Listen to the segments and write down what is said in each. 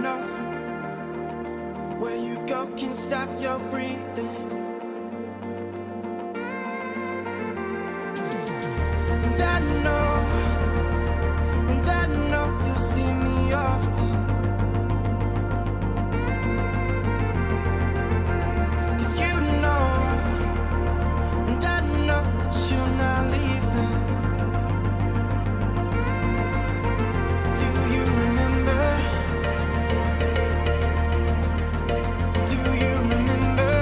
know where you go can stop your breathing. And I know you'll see me often. 'Cause you know, and I know that you're not leaving. Do you remember? Do you remember?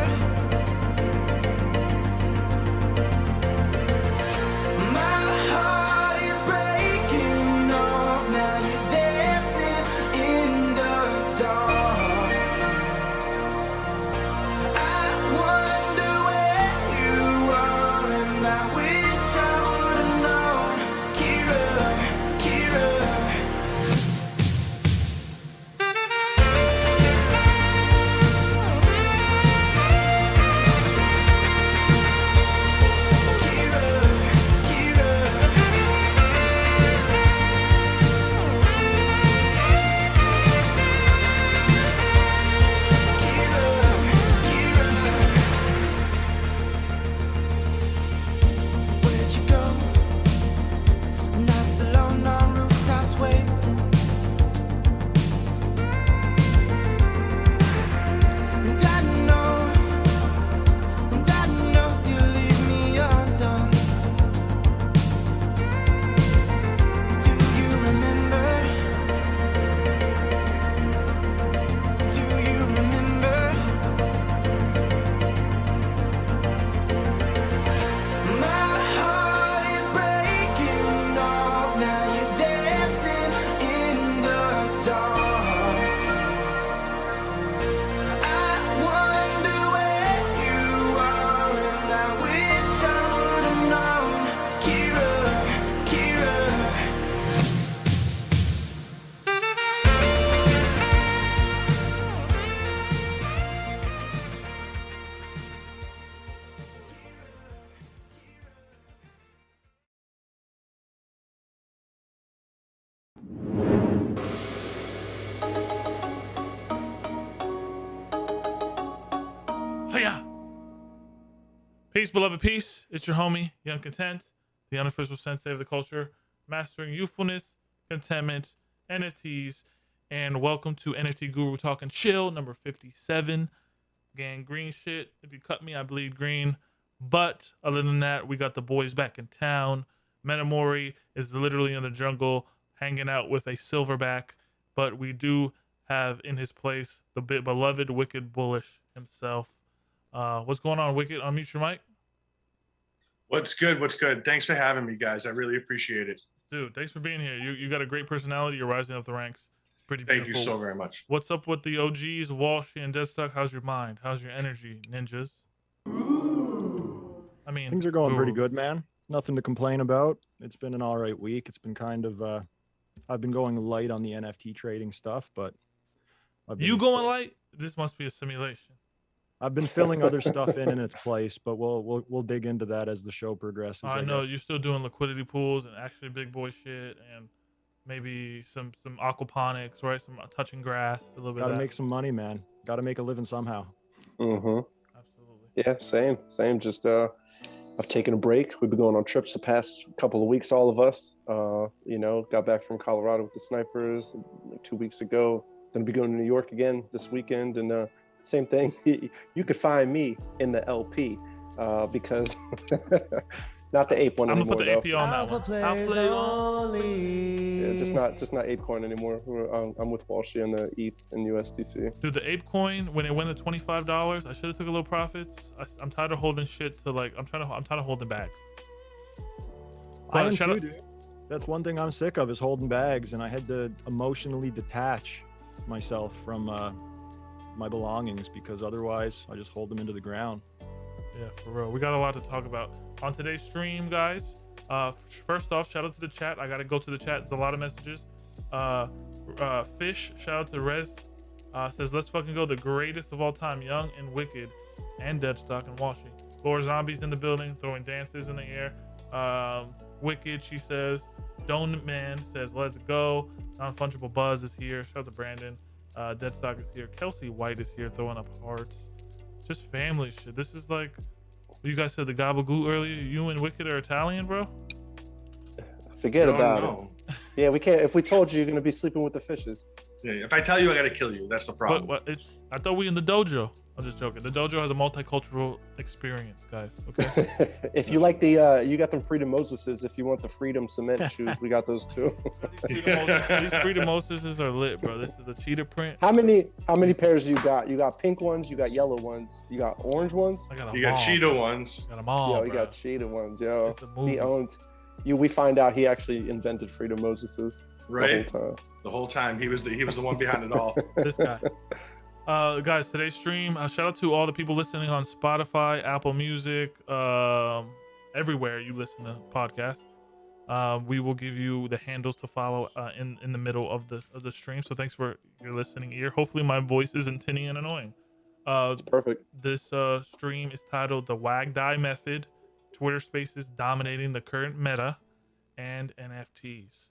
My heart is breaking off. Now you're dancing in the dark. I wonder where you are, and I wish I would've known. Kira, Kira. Where'd you go? Nights alone on rooftops waiting. And I know you leave me undone. Do you remember? Do you remember? My heart is breaking off. Now you're dancing in the dark. I wonder where you are, and I wish I would've known. Kira, Kira. Hiya! Peace, beloved, peace. It's your homie, Young Content, the unofficial sensei of the culture, mastering youthfulness, contentment, NFTs, and welcome to NFT Guru Talk and Chill, number 57. Gang, green shit. If you cut me, I bleed green. But other than that, we got the boys back in town. Metamori is literally in the jungle, hanging out with a silverback. But we do have in his place the beloved Wicked Bullish himself. What's going on, Wicked? Unmute your mic. What's good? What's good? Thanks for having me, guys. I really appreciate it. Dude, thanks for being here. You got a great personality. You're rising up the ranks. It's pretty Thank beautiful. you so very much. What's up with the OGs, Walshy and Deadstock? How's your mind? How's your energy, ninjas? I mean, Things are going pretty guru. good, man. Nothing to complain about. It's been an all right week. It's been kind of, I've been going light on the NFT trading stuff, but You going light? This must be a simulation. I've been filling other stuff in its place, but we'll dig into that as the show progresses. I know guess. you're still doing liquidity pools and actually big boy shit, and maybe some aquaponics, right? Some touching grass, a little bit. Gotta of that. make some money, man. Gotta make a living somehow. Mm-hmm. Absolutely. Yeah, same. Just I've taken a break. We've been going on trips the past couple of weeks, all of us. Got back from Colorado with the snipers like 2 weeks ago. Gonna be going to New York again this weekend, and same thing. You could find me in the LP because not the ape one I'm anymore. gonna put the AP on that Alpha one. plays I'll play on. only. Yeah, just not ApeCoin anymore. I'm with Walshy and the ETH and USDC. Dude, the ape coin when it went to $25, I should have took a little profits. I'm tired of holding shit to like. I'm tired of holding bags. I am shout too, out- dude. That's one thing I'm sick of is holding bags, and I had to emotionally detach myself from my belongings because otherwise I just hold them into the ground. Yeah, for real. We got a lot to talk about on today's stream, guys. First off, shout out to the chat. I gotta go to the chat. There's a lot of messages. Fish, shout out to Rez. Says, let's fucking go. The greatest of all time, Young and Wicked and Deadstock and Walshy. Laura Zombies in the building, throwing dances in the air. Wicked, she says. Donut Man says, let's go. Non-fungible Buzz is here. Shout out to Brandon. Deadstock is here. Kelsey White is here throwing up hearts. Just family shit. This is like, you guys said the gabagool earlier. You and Wicked are Italian, bro? Forget No, about no. it. Yeah, we can't. If we told you you're gonna be sleeping with the fishes. Yeah, if I tell you, I gotta kill you. That's the problem. I thought we in the dojo. I'm just joking. The dojo has a multicultural experience, guys. Okay. If you like the, you got them Freedom Moseses. If you want the Freedom Cement shoes, we got those too. These Freedom Moses are lit, bro. This is the cheetah print. How many pairs you got? You got pink ones, you got yellow ones, you got orange ones. I got them You got all, cheetah bro. ones. Got them all, Yo, you bro. got cheetah ones, yo. It's a movie. He owns. We find out he actually invented Freedom Moseses. Right. The whole time. The whole time he was the one behind it all. This guy. Guys, today's stream, shout out to all the people listening on Spotify, Apple Music, everywhere you listen to podcasts. We will give you the handles to follow in the middle of the stream. So thanks for your listening ear. Hopefully my voice isn't tinny and annoying. It's perfect. This stream is titled The Wagdie Method, Twitter Spaces Dominating the Current Meta, and NFTs.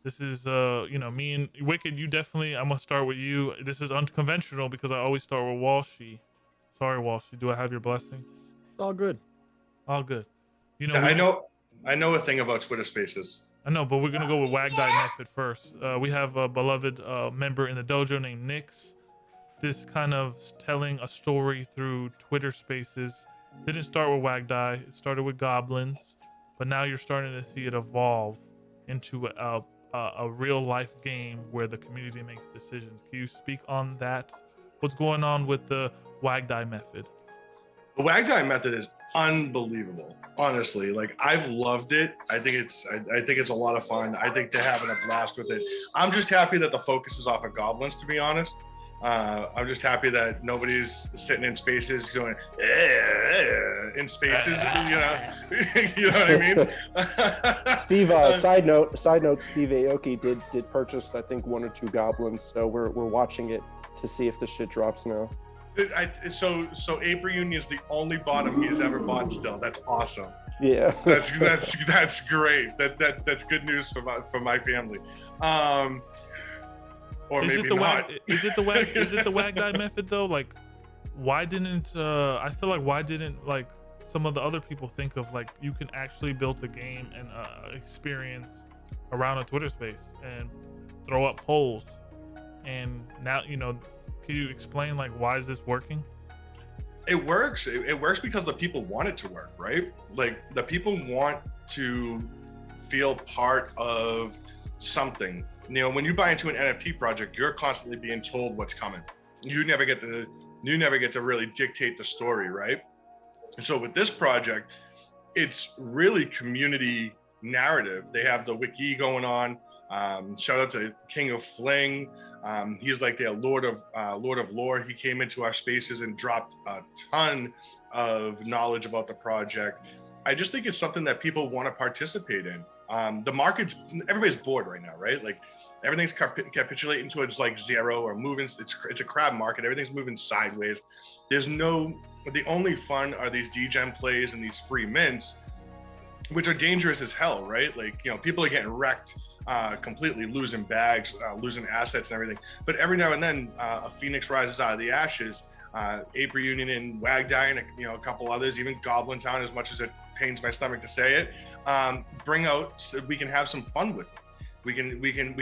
This is me and Wicked. You definitely. I'm gonna start with you. This is unconventional because I always start with Walshy. Sorry, Walshy. Do I have your blessing? All good. All good. You know. Yeah, I know a thing about Twitter Spaces. I know, but we're gonna go with Wagdie Method first. We have a beloved member in the dojo named Nix. This kind of telling a story through Twitter Spaces didn't start with Wagdie. It started with goblins, but now you're starting to see it evolve into a real life game where the community makes decisions. Can you speak on that? What's going on with the Wagdie method? The Wagdie method is unbelievable. Honestly, like I've loved it. I think it's a lot of fun. I think they're having a blast with it. I'm just happy that the focus is off of goblins, to be honest. I'm just happy that nobody's sitting in spaces going in spaces, you know. You know what I mean? Steve, side note, Steve Aoki did purchase, I think, 1 or 2 goblins, so we're watching it to see if the shit drops now. So Ape Reunion is the only bottom he's ever bought still. That's awesome. Yeah. That's great. That's good news for my family. Or Is maybe it the not. is it the Wagdie method though? Like, why didn't I feel like why didn't like some of the other people think of like you can actually build a game and experience around a Twitter space and throw up polls, and now can you explain like why is this working? It works. It works because the people want it to work, right? Like the people want to feel part of something. When you buy into an NFT project, you're constantly being told what's coming. You never get to really dictate the story, right? And so with this project, it's really community narrative. They have the wiki going on. Shout out to King of Fling. He's like their Lord of Lore. He came into our spaces and dropped a ton of knowledge about the project. I just think it's something that people want to participate in. The market's, everybody's bored right now, right? Like everything's capitulating towards like zero or moving. It's a crab market. Everything's moving sideways. The only fun are these degen plays and these free mints, which are dangerous as hell, right? Like, people are getting wrecked, completely losing bags, losing assets and everything. But every now and then a phoenix rises out of the ashes. Ape Reunion and Wagdie and a couple others, even Goblin Town, as much as it pains my stomach to say it, bring out so we can have some fun with it. We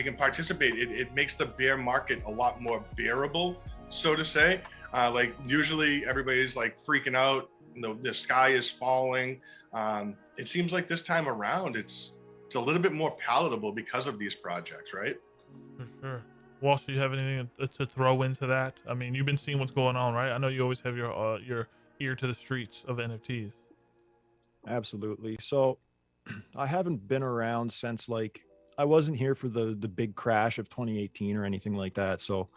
can participate. It makes the bear market a lot more bearable, so to say. Like usually everybody's like freaking out, the sky is falling. It seems like this time around it's a little bit more palatable because of these projects, right? For sure. Walsh, do you have anything to throw into that? I mean, you've been seeing what's going on, right? I know you always have your ear to the streets of NFTs. Absolutely. So I haven't been around since I wasn't here for the big crash of 2018 or anything like that. So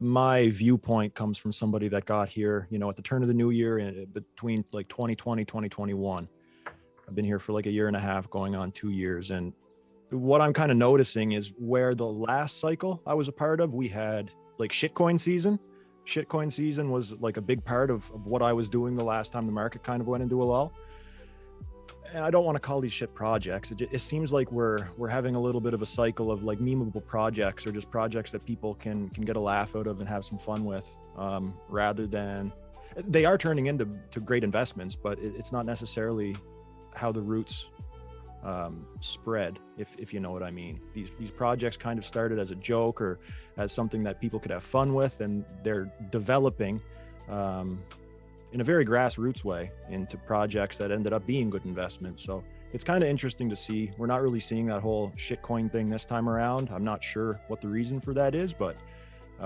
my viewpoint comes from somebody that got here, at the turn of the new year and between 2020, 2021. I've been here for a year and a half, going on 2 years. And what I'm kind of noticing is where the last cycle I was a part of, we had shitcoin season. Shitcoin season was a big part of what I was doing the last time the market kind of went into a lull. and I don't want to call these shit projects. It seems like we're having a little bit of a cycle of like memeable projects, or just projects that people can get a laugh out of and have some fun with, rather than, they are turning into great investments, but it's not necessarily how the roots spread, if you know what I mean. These projects kind of started as a joke or as something that people could have fun with, and they're developing in a very grassroots way into projects that ended up being good investments. So it's kind of interesting to see. We're not really seeing that whole shitcoin thing this time around. I'm not sure what the reason for that is, but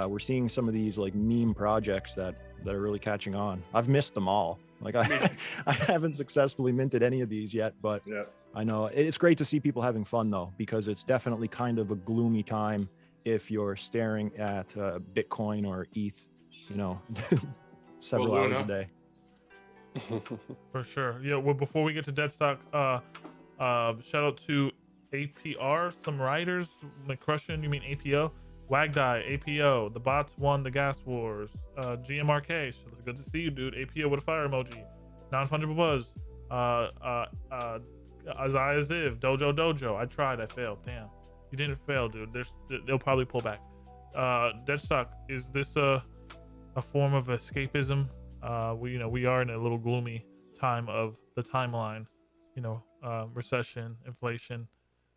we're seeing some of these like meme projects that are really catching on. I've missed them all. Like I haven't successfully minted any of these yet, but Yeah. I know it's great to see people having fun though, because it's definitely kind of a gloomy time if you're staring at Bitcoin or ETH, you know, several hours a day. For sure. Yeah. Well, before we get to dead stocks, shout out to APR, some writers. McCrushin, you mean APO? Wagdie, APO. The bots won the gas wars. GMRK. So good to see you, dude. APO with a fire emoji. Non-fungible buzz. Isaiah Ziv. Dojo. I tried. I failed. Damn. You didn't fail, dude. They'll probably pull back. Deadstock, is this a form of escapism? We are in a little gloomy time of the timeline, recession, inflation,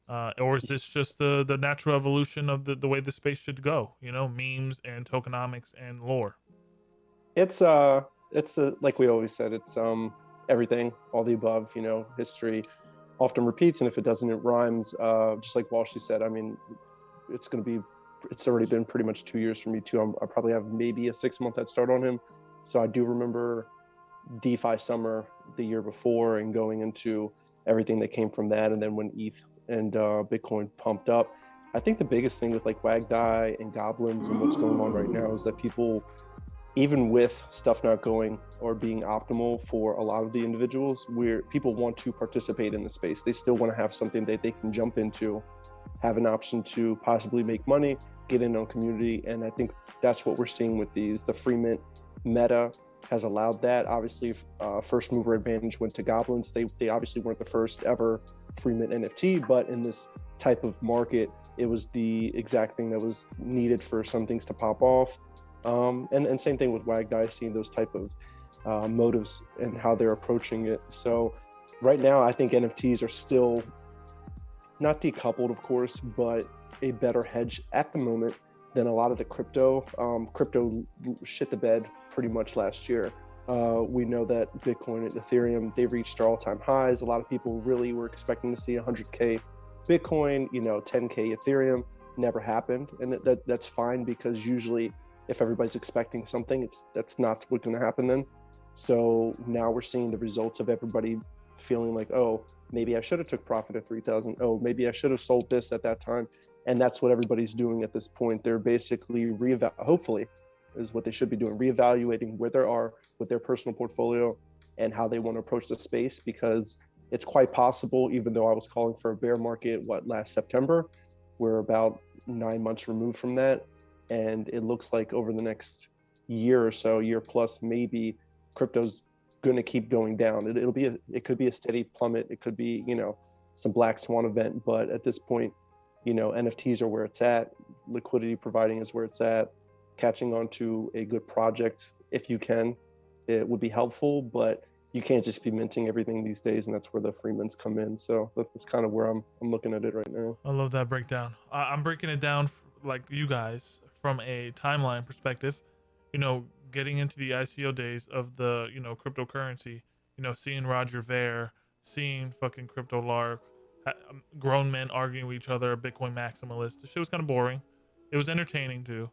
or is this just the natural evolution of the way the space should go? Memes and tokenomics and lore. It's like we always said, it's everything, all the above. History often repeats, and if it doesn't, it rhymes. Just like Walshy said, I mean, it's already been pretty much 2 years for me too. I probably have maybe a 6-month head start on him. So I do remember DeFi summer the year before and going into everything that came from that. And then when ETH and Bitcoin pumped up, I think the biggest thing with like Wagdie and Goblins and what's going on right now is that people, even with stuff not going or being optimal for a lot of the individuals, where people want to participate in the space, they still want to have something that they can jump into, have an option to possibly make money, get in on community. And I think that's what we're seeing with these. The free mint meta has allowed that. Obviously, first mover advantage went to Goblins. They obviously weren't the first ever free mint NFT, but in this type of market, it was the exact thing that was needed for some things to pop off. And same thing with Wagdie, seeing those type of motives and how they're approaching it. So right now, I think NFTs are still not decoupled, of course, but a better hedge at the moment than a lot of the crypto. Crypto shit the bed pretty much last year. We know that Bitcoin and Ethereum, they reached their all-time highs. A lot of people really were expecting to see 100K Bitcoin, 10K Ethereum. Never happened. And that's fine, because usually if everybody's expecting something, that's not what's going to happen then. So now we're seeing the results of everybody feeling like, oh, maybe I should have took profit at 3,000. Oh, maybe I should have sold this at that time. And that's what everybody's doing at this point. They're basically hopefully is what they should be doing, reevaluating where they are with their personal portfolio and how they want to approach the space, because it's quite possible, even though I was calling for a bear market, last September, we're about 9 months removed from that. And it looks like over the next year or so, year plus, maybe crypto's going to keep going down. It could be a steady plummet. It could be, some black swan event. But at this point, NFTs are where it's at. Liquidity providing is where it's at. Catching on to a good project, if you can, it would be helpful, but you can't just be minting everything these days, and that's where the free mints come in. So that's kind of where I'm looking at it right now. I love that breakdown. I'm breaking it down like you guys from a timeline perspective. Getting into the ICO days of the cryptocurrency. Seeing Roger Ver, seeing fucking Crypto Lark, grown men arguing with each other, Bitcoin maximalist. The shit was kind of boring. It was entertaining too.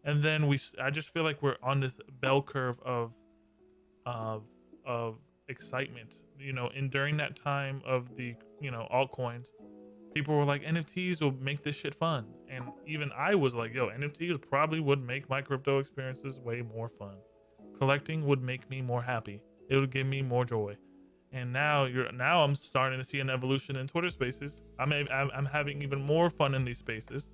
And then I just feel like we're on this bell curve of excitement, and during that time of the, altcoins, people were like, NFTs will make this shit fun. And even I was like, yo, NFTs probably would make my crypto experiences way more fun. Collecting would make me more happy. It would give me more joy. And now I'm starting to see an evolution in Twitter spaces. I'm having even more fun in these spaces.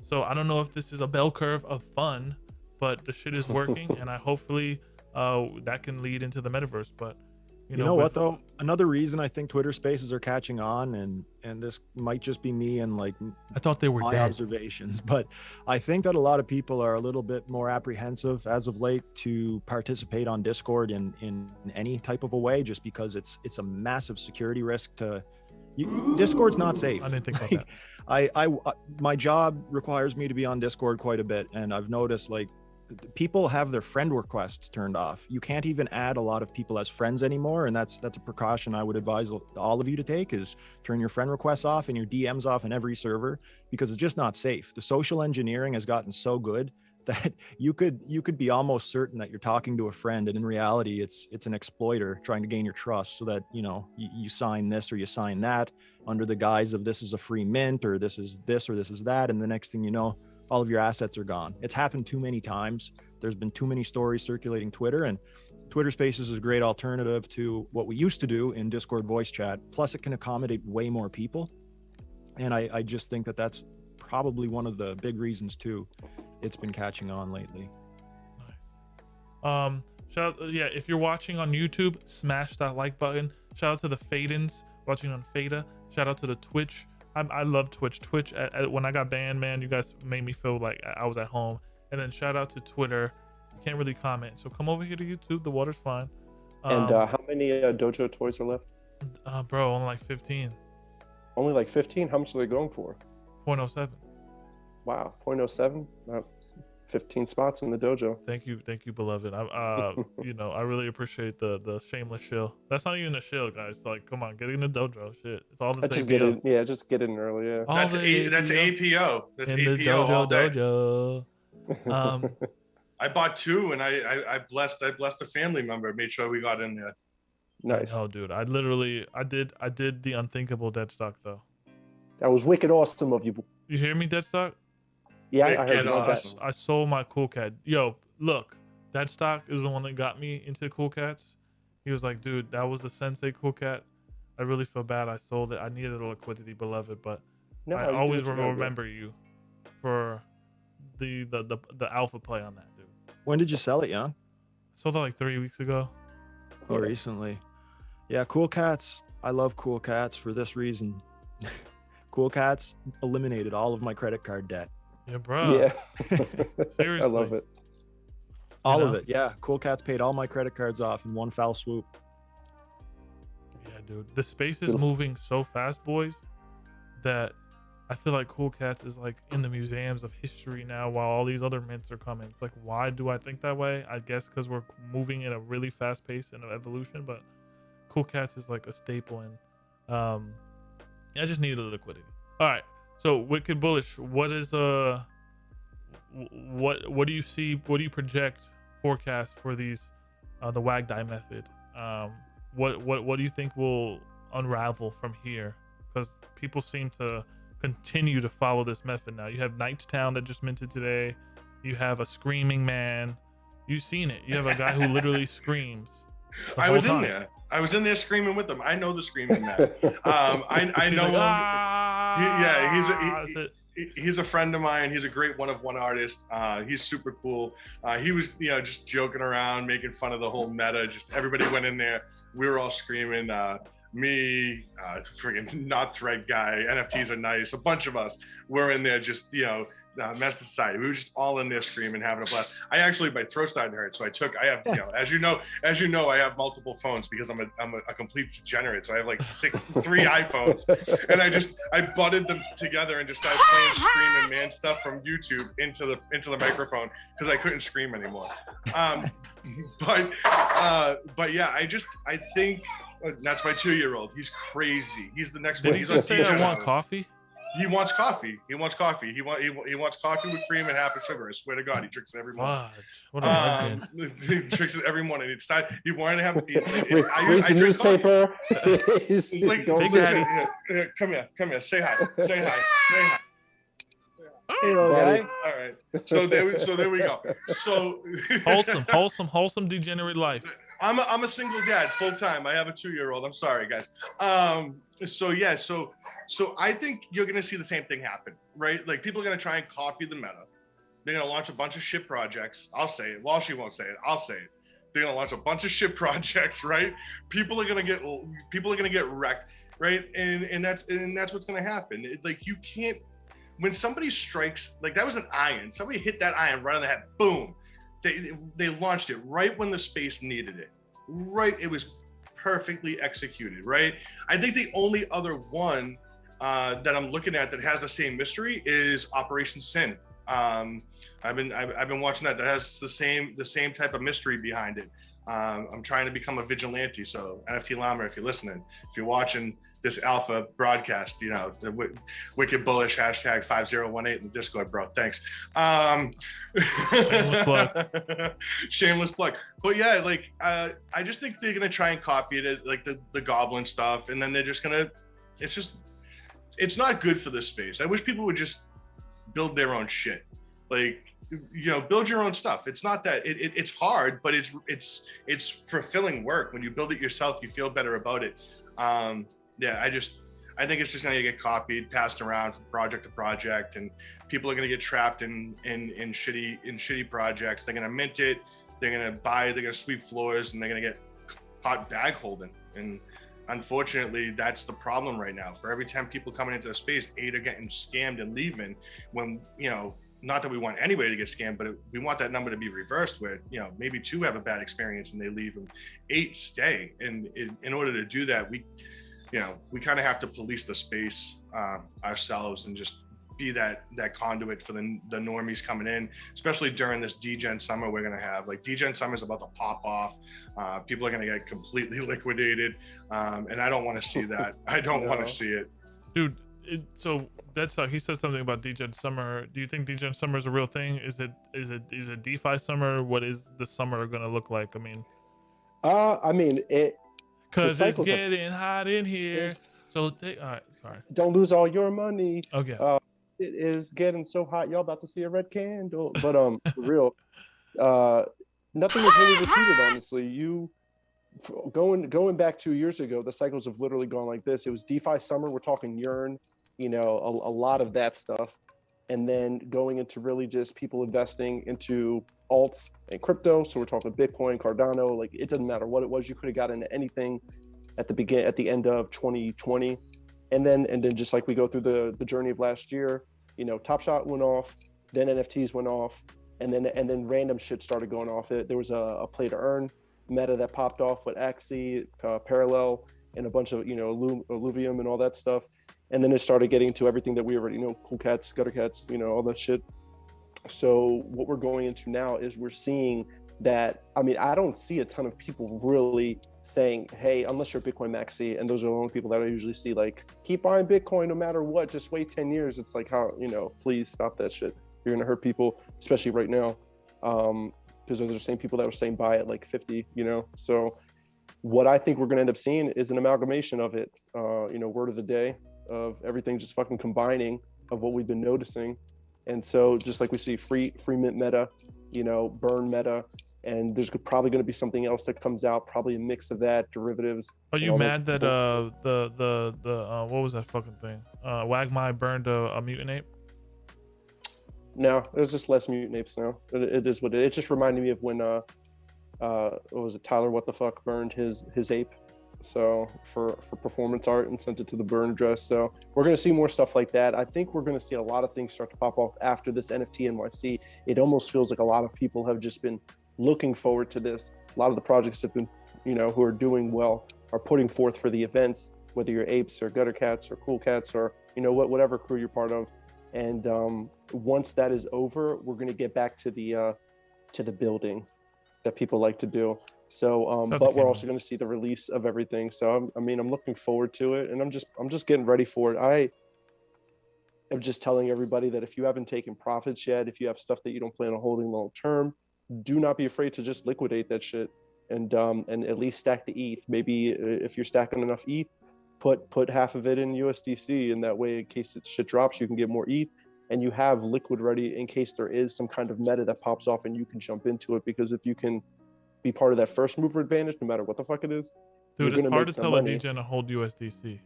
So I don't know if this is a bell curve of fun, but the shit is working, and I hopefully that can lead into the metaverse. But You know what though? Another reason I think Twitter Spaces are catching on, and this might just be me and like I thought they were my dead. observations, but I think that a lot of people are a little bit more apprehensive as of late to participate on Discord in any type of a way, just because it's a massive security risk to. Discord's not safe. I didn't think about that. I my job requires me to be on Discord quite a bit, and I've noticed like people have their friend requests turned off. You can't even add a lot of people as friends anymore, and that's a precaution I would advise all of you to take, is turn your friend requests off and your DMs off in every server, because it's just not safe. The social engineering has gotten so good that you could be almost certain that you're talking to a friend, and in reality it's an exploiter trying to gain your trust, so that you sign this or you sign that under the guise of this is a free mint, or this is this or this is that, and the next thing you know, all of your assets are gone. It's happened too many times. There's been too many stories circulating Twitter, and Twitter Spaces is a great alternative to what we used to do in Discord voice chat. Plus it can accommodate way more people, and I just think that that's probably one of the big reasons too it's been catching on lately. Nice. Shout out, yeah, if you're watching on YouTube, smash that like button. Shout out to the Fadens watching on Fada. Shout out to the Twitch. I love Twitch. When I got banned, man, you guys made me feel like I was at home. And then shout out to Twitter. You can't really comment, so come over here to YouTube. The water's fine. And how many dojo toys are left? Bro, only like 15. Only like 15? How much are they going for? 0.07. Wow, 0.07? 15 spots in the dojo. Thank you, beloved. I I really appreciate the shameless shill. That's not even a shill, guys. Like, come on, get in the dojo. Shit, it's all the Just APO. just get in early. Yeah. That's APO. That's in APO the all day. dojo. I bought 2, and I blessed a family member. Made sure we got in there. Nice. Oh, dude, I did the unthinkable, Deadstock, though. That was wicked awesome of you. You hear me, Deadstock? Yeah, I Wicked heard you. awesome. I sold my Cool Cat. Yo, look, Deadstock is the one that got me into Cool Cats. He was like, dude, that was the Sensei Cool Cat. I really feel bad. I sold it. I needed the liquidity, beloved, but No, I you always did what you gotta do. remember you for the alpha play on that, dude. When did you sell it, Jan? Sold it like 3 weeks ago. Oh, recently. Yeah, Cool Cats. I love Cool Cats for this reason. Cool Cats eliminated all of my credit card debt. Yeah, bro. Yeah. Seriously. I love it. All know? of it. Yeah. Cool Cats paid all my credit cards off in one foul swoop. Yeah, dude. The space is moving so fast, boys, that I feel like Cool Cats is like in the museums of history now, while all these other mints are coming. It's like, why do I think that way? I guess because we're moving at a really fast pace in evolution, but Cool Cats is like a staple, and I just needed the liquidity. All right, so Wicked Bullish, what is what do you see? What do you project, forecast for these the Wagdie method? What do you think will unravel from here? Because people seem to continue to follow this method now. You have Knightstown that just minted today. You have a Screaming Man. You've seen it. You have a guy who literally screams. I was in there. I was in there screaming with them. I know the Screaming Man. I He's know like, him. That's it. He's a friend of mine. He's a great one-of-one artist. He's super cool. He was, just joking around, making fun of the whole meta. Just everybody went in there. We were all screaming. Me, friggin' not thread guy. NFTs are nice. A bunch of us were in there, just mess society. We were just all in there screaming, having a blast. My throat started to hurt, so I have, as you know, I have multiple phones because I'm a complete degenerate. So I have like 3 iPhones, and I butted them together and just started playing Screaming Man stuff from YouTube into the microphone because I couldn't scream anymore. But yeah, I think that's my 2-year-old. He's crazy. He's the next Did one. he He's just on say I DJ want now. coffee? He wants coffee. He wants coffee. He wants coffee with cream and half a sugar. I swear to God, he drinks it every morning. Fudge. What a legend. He drinks it every morning. He wanted to have. Reads the newspaper. He's Like, Big Daddy. Come here. Say hi. Say hi. Hey, little guy. All right. So there we go. So wholesome degenerate life. I'm a single dad, full time. I have a 2-year-old. I'm sorry, guys. So I think you're gonna see the same thing happen, right? Like, people are gonna try and copy the meta. They're gonna launch a bunch of shit projects. I'll say it. Well, she won't say it. I'll say it. They're gonna launch a bunch of shit projects, right? People are gonna get wrecked, right? And that's what's gonna happen. Like you can't, when somebody strikes, like that was an iron. Somebody hit that iron right on the head. Boom. They launched it right when the space needed it. Right, it was perfectly executed. Right. I think the only other one that I'm looking at that has the same mystery is Operation Sin. I've been watching that. That has the same type of mystery behind it. I'm trying to become a vigilante. So NFT Llama, if you're listening, if you're watching this alpha broadcast, you know, the wicked bullish hashtag 5018 in the Discord, bro. Thanks. Shameless plug. Shameless plug. But yeah, like I just think they're gonna try and copy it, like the goblin stuff, and then they're just gonna. It's not good for this space. I wish people would just build their own shit. Like, you know, build your own stuff. It's not that it's hard, but it's fulfilling work. When you build it yourself, you feel better about it. Yeah, I think it's just gonna get copied, passed around from project to project, and people are gonna get trapped in shitty projects. They're gonna mint it, they're gonna sweep floors, and they're gonna get caught bag holding. And unfortunately, that's the problem right now. For every 10 people coming into the space, 8 are getting scammed and leaving. When, you know, not that we want anybody to get scammed, but we want that number to be reversed, where, you know, maybe 2 have a bad experience and they leave, and 8 stay. And in order to do that, we kind of have to police the space ourselves and just be that conduit for the normies coming in, especially during this degen summer we're going to have. Like, degen summer is about to pop off. People are going to get completely liquidated, and I don't want to see that. I don't want to see it, dude. So that's he said something about degen summer. Do you think degen summer is a real thing? Is it DeFi summer? What is the summer going to look like? I mean it, because it's getting hot in here. So all right, sorry. Don't lose all your money. Okay. It is getting so hot, y'all about to see a red candle. But for real, nothing is really repeated. Honestly, going back 2 years ago, the cycles have literally gone like this. It was DeFi summer. We're talking Yearn, you know, a lot of that stuff, and then going into really just people investing into alts and crypto. So we're talking Bitcoin, Cardano. Like, it doesn't matter what it was. You could have got into anything at the end of 2020. And then just like we go through the journey of last year, you know, Top Shot went off, then NFTs went off, and then random shit started going off. There was a play to earn meta that popped off with Axie, Parallel, and a bunch of, you know, Illuvium and all that stuff. And then it started getting to everything that we already know, Cool Cats, Gutter Cats, you know, all that shit. So what we're going into now is we're seeing that, I mean, I don't see a ton of people really saying, hey, unless you're Bitcoin maxi, and those are the only people that I usually see, like, keep buying Bitcoin no matter what, just wait 10 years. It's like, how, you know, please stop that shit. You're gonna hurt people, especially right now. Because those are the same people that were saying buy at like 50, you know? So what I think we're gonna end up seeing is an amalgamation of it, you know, word of the day, of everything just fucking combining of what we've been noticing. And so just like we see free mint meta, you know, burn meta, and there's probably going to be something else that comes out, probably a mix of that, derivatives. Are you mad that the what was that fucking thing? Wagdie burned a mutant ape? No, there's just less mutant apes now. It is what it just reminded me of when what was it, Tyler what the fuck burned his ape, so for performance art, and sent it to the burn address. So we're going to see more stuff like that. I think we're going to see a lot of things start to pop off after this NFT NYC. It almost feels like a lot of people have just been looking forward to this. A lot of the projects have been, you know, who are doing well are putting forth for the events, whether you're apes or gutter cats or cool cats or, you know, whatever crew you're part of. And once that is over, we're going to get back to the building that people like to do. So, but we're also going to see the release of everything. So, I mean, I'm looking forward to it, and I'm just getting ready for it. I am just telling everybody that if you haven't taken profits yet, if you have stuff that you don't plan on holding long term, do not be afraid to just liquidate that shit and at least stack the ETH. Maybe if you're stacking enough ETH, put half of it in USDC, and that way, in case shit drops, you can get more ETH, and you have liquid ready in case there is some kind of meta that pops off and you can jump into it. Because if you can be part of that first mover advantage, no matter what the fuck it is, dude, it's hard to tell a degen to hold USDC.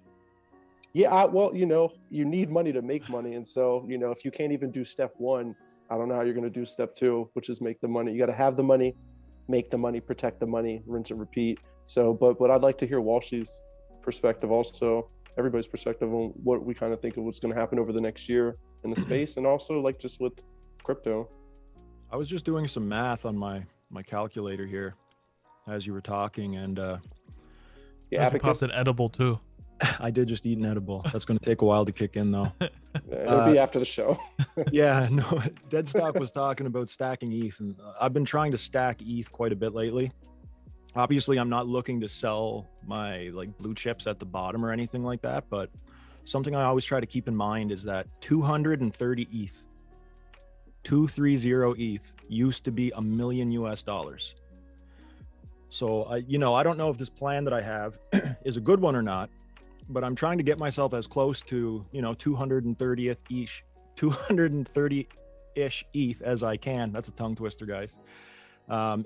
Yeah, well, you know, you need money to make money, and so, you know, if you can't even do step one, I don't know how you're going to do step two, which is make the money. You got to have the money, make the money, protect the money, rinse and repeat. So, but I'd like to hear Walshy's perspective also, everybody's perspective on what we kind of think of what's going to happen over the next year in the space, and also like just with crypto. I was just doing some math on my calculator here as you were talking, and Yeah, You popped an edible too. I did just eat an edible. That's going to take a while to kick in, though. it'll be after the show. Yeah, no. Deadstock was talking about stacking ETH, and I've been trying to stack ETH quite a bit lately. Obviously, I'm not looking to sell my like blue chips at the bottom or anything like that, but something I always try to keep in mind is that 230 ETH, 230 ETH used to be $1 million US. So I don't know if this plan that I have is a good one or not, but I'm trying to get myself as close to 230-ish ETH as I can. That's a tongue twister, guys.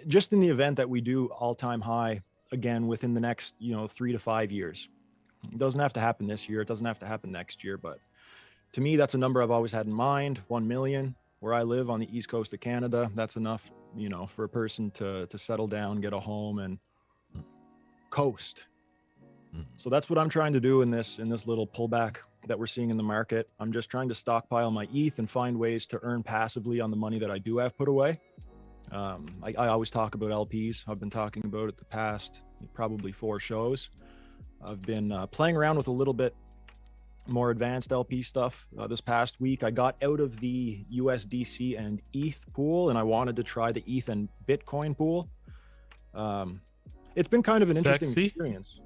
Just in the event that we do all-time high again within the next 3 to 5 years. It doesn't have to happen this year. It doesn't have to happen next year, but to me, that's a number I've always had in mind. 1 million. Where I live on the east coast of Canada, that's enough, for a person to settle down, get a home, and coast. So that's what I'm trying to do in this little pullback that we're seeing in the market. I'm just trying to stockpile my ETH and find ways to earn passively on the money that I do have put away. I always talk about LPs. I've been talking about it the past probably 4 shows. I've been playing around with a little bit more advanced LP stuff this past week. I got out of the USDC and ETH pool, and I wanted to try the ETH and Bitcoin pool. It's been kind of an interesting experience.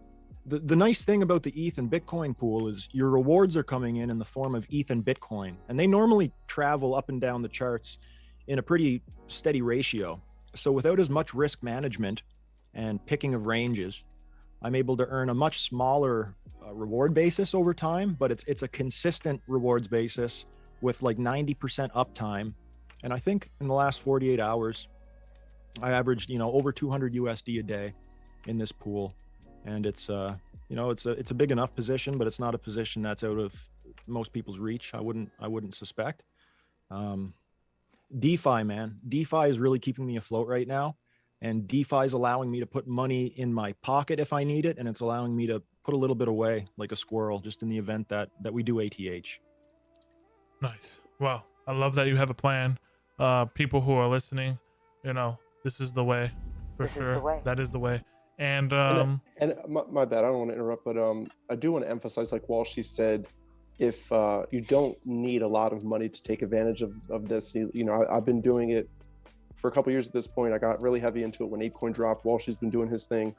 The nice thing about the ETH and Bitcoin pool is your rewards are coming in the form of ETH and Bitcoin, and they normally travel up and down the charts in a pretty steady ratio. So without as much risk management and picking of ranges, I'm able to earn a much smaller reward basis over time, but it's a consistent rewards basis with like 90% uptime. And I think in the last 48 hours, I averaged, over 200 USD a day in this pool. And it's a big enough position, but it's not a position that's out of most people's reach. I wouldn't suspect. DeFi, man, DeFi is really keeping me afloat right now. And DeFi is allowing me to put money in my pocket if I need it. And it's allowing me to put a little bit away like a squirrel, just in the event that we do ATH. Nice. Well, I love that you have a plan. People who are listening, this is the way for sure. That is the way. And my bad, I don't want to interrupt, but I do want to emphasize, like Walshy said, if you don't need a lot of money to take advantage of this, I've been doing it for a couple years at this point. I got really heavy into it when ApeCoin dropped. Walshy's been doing his thing,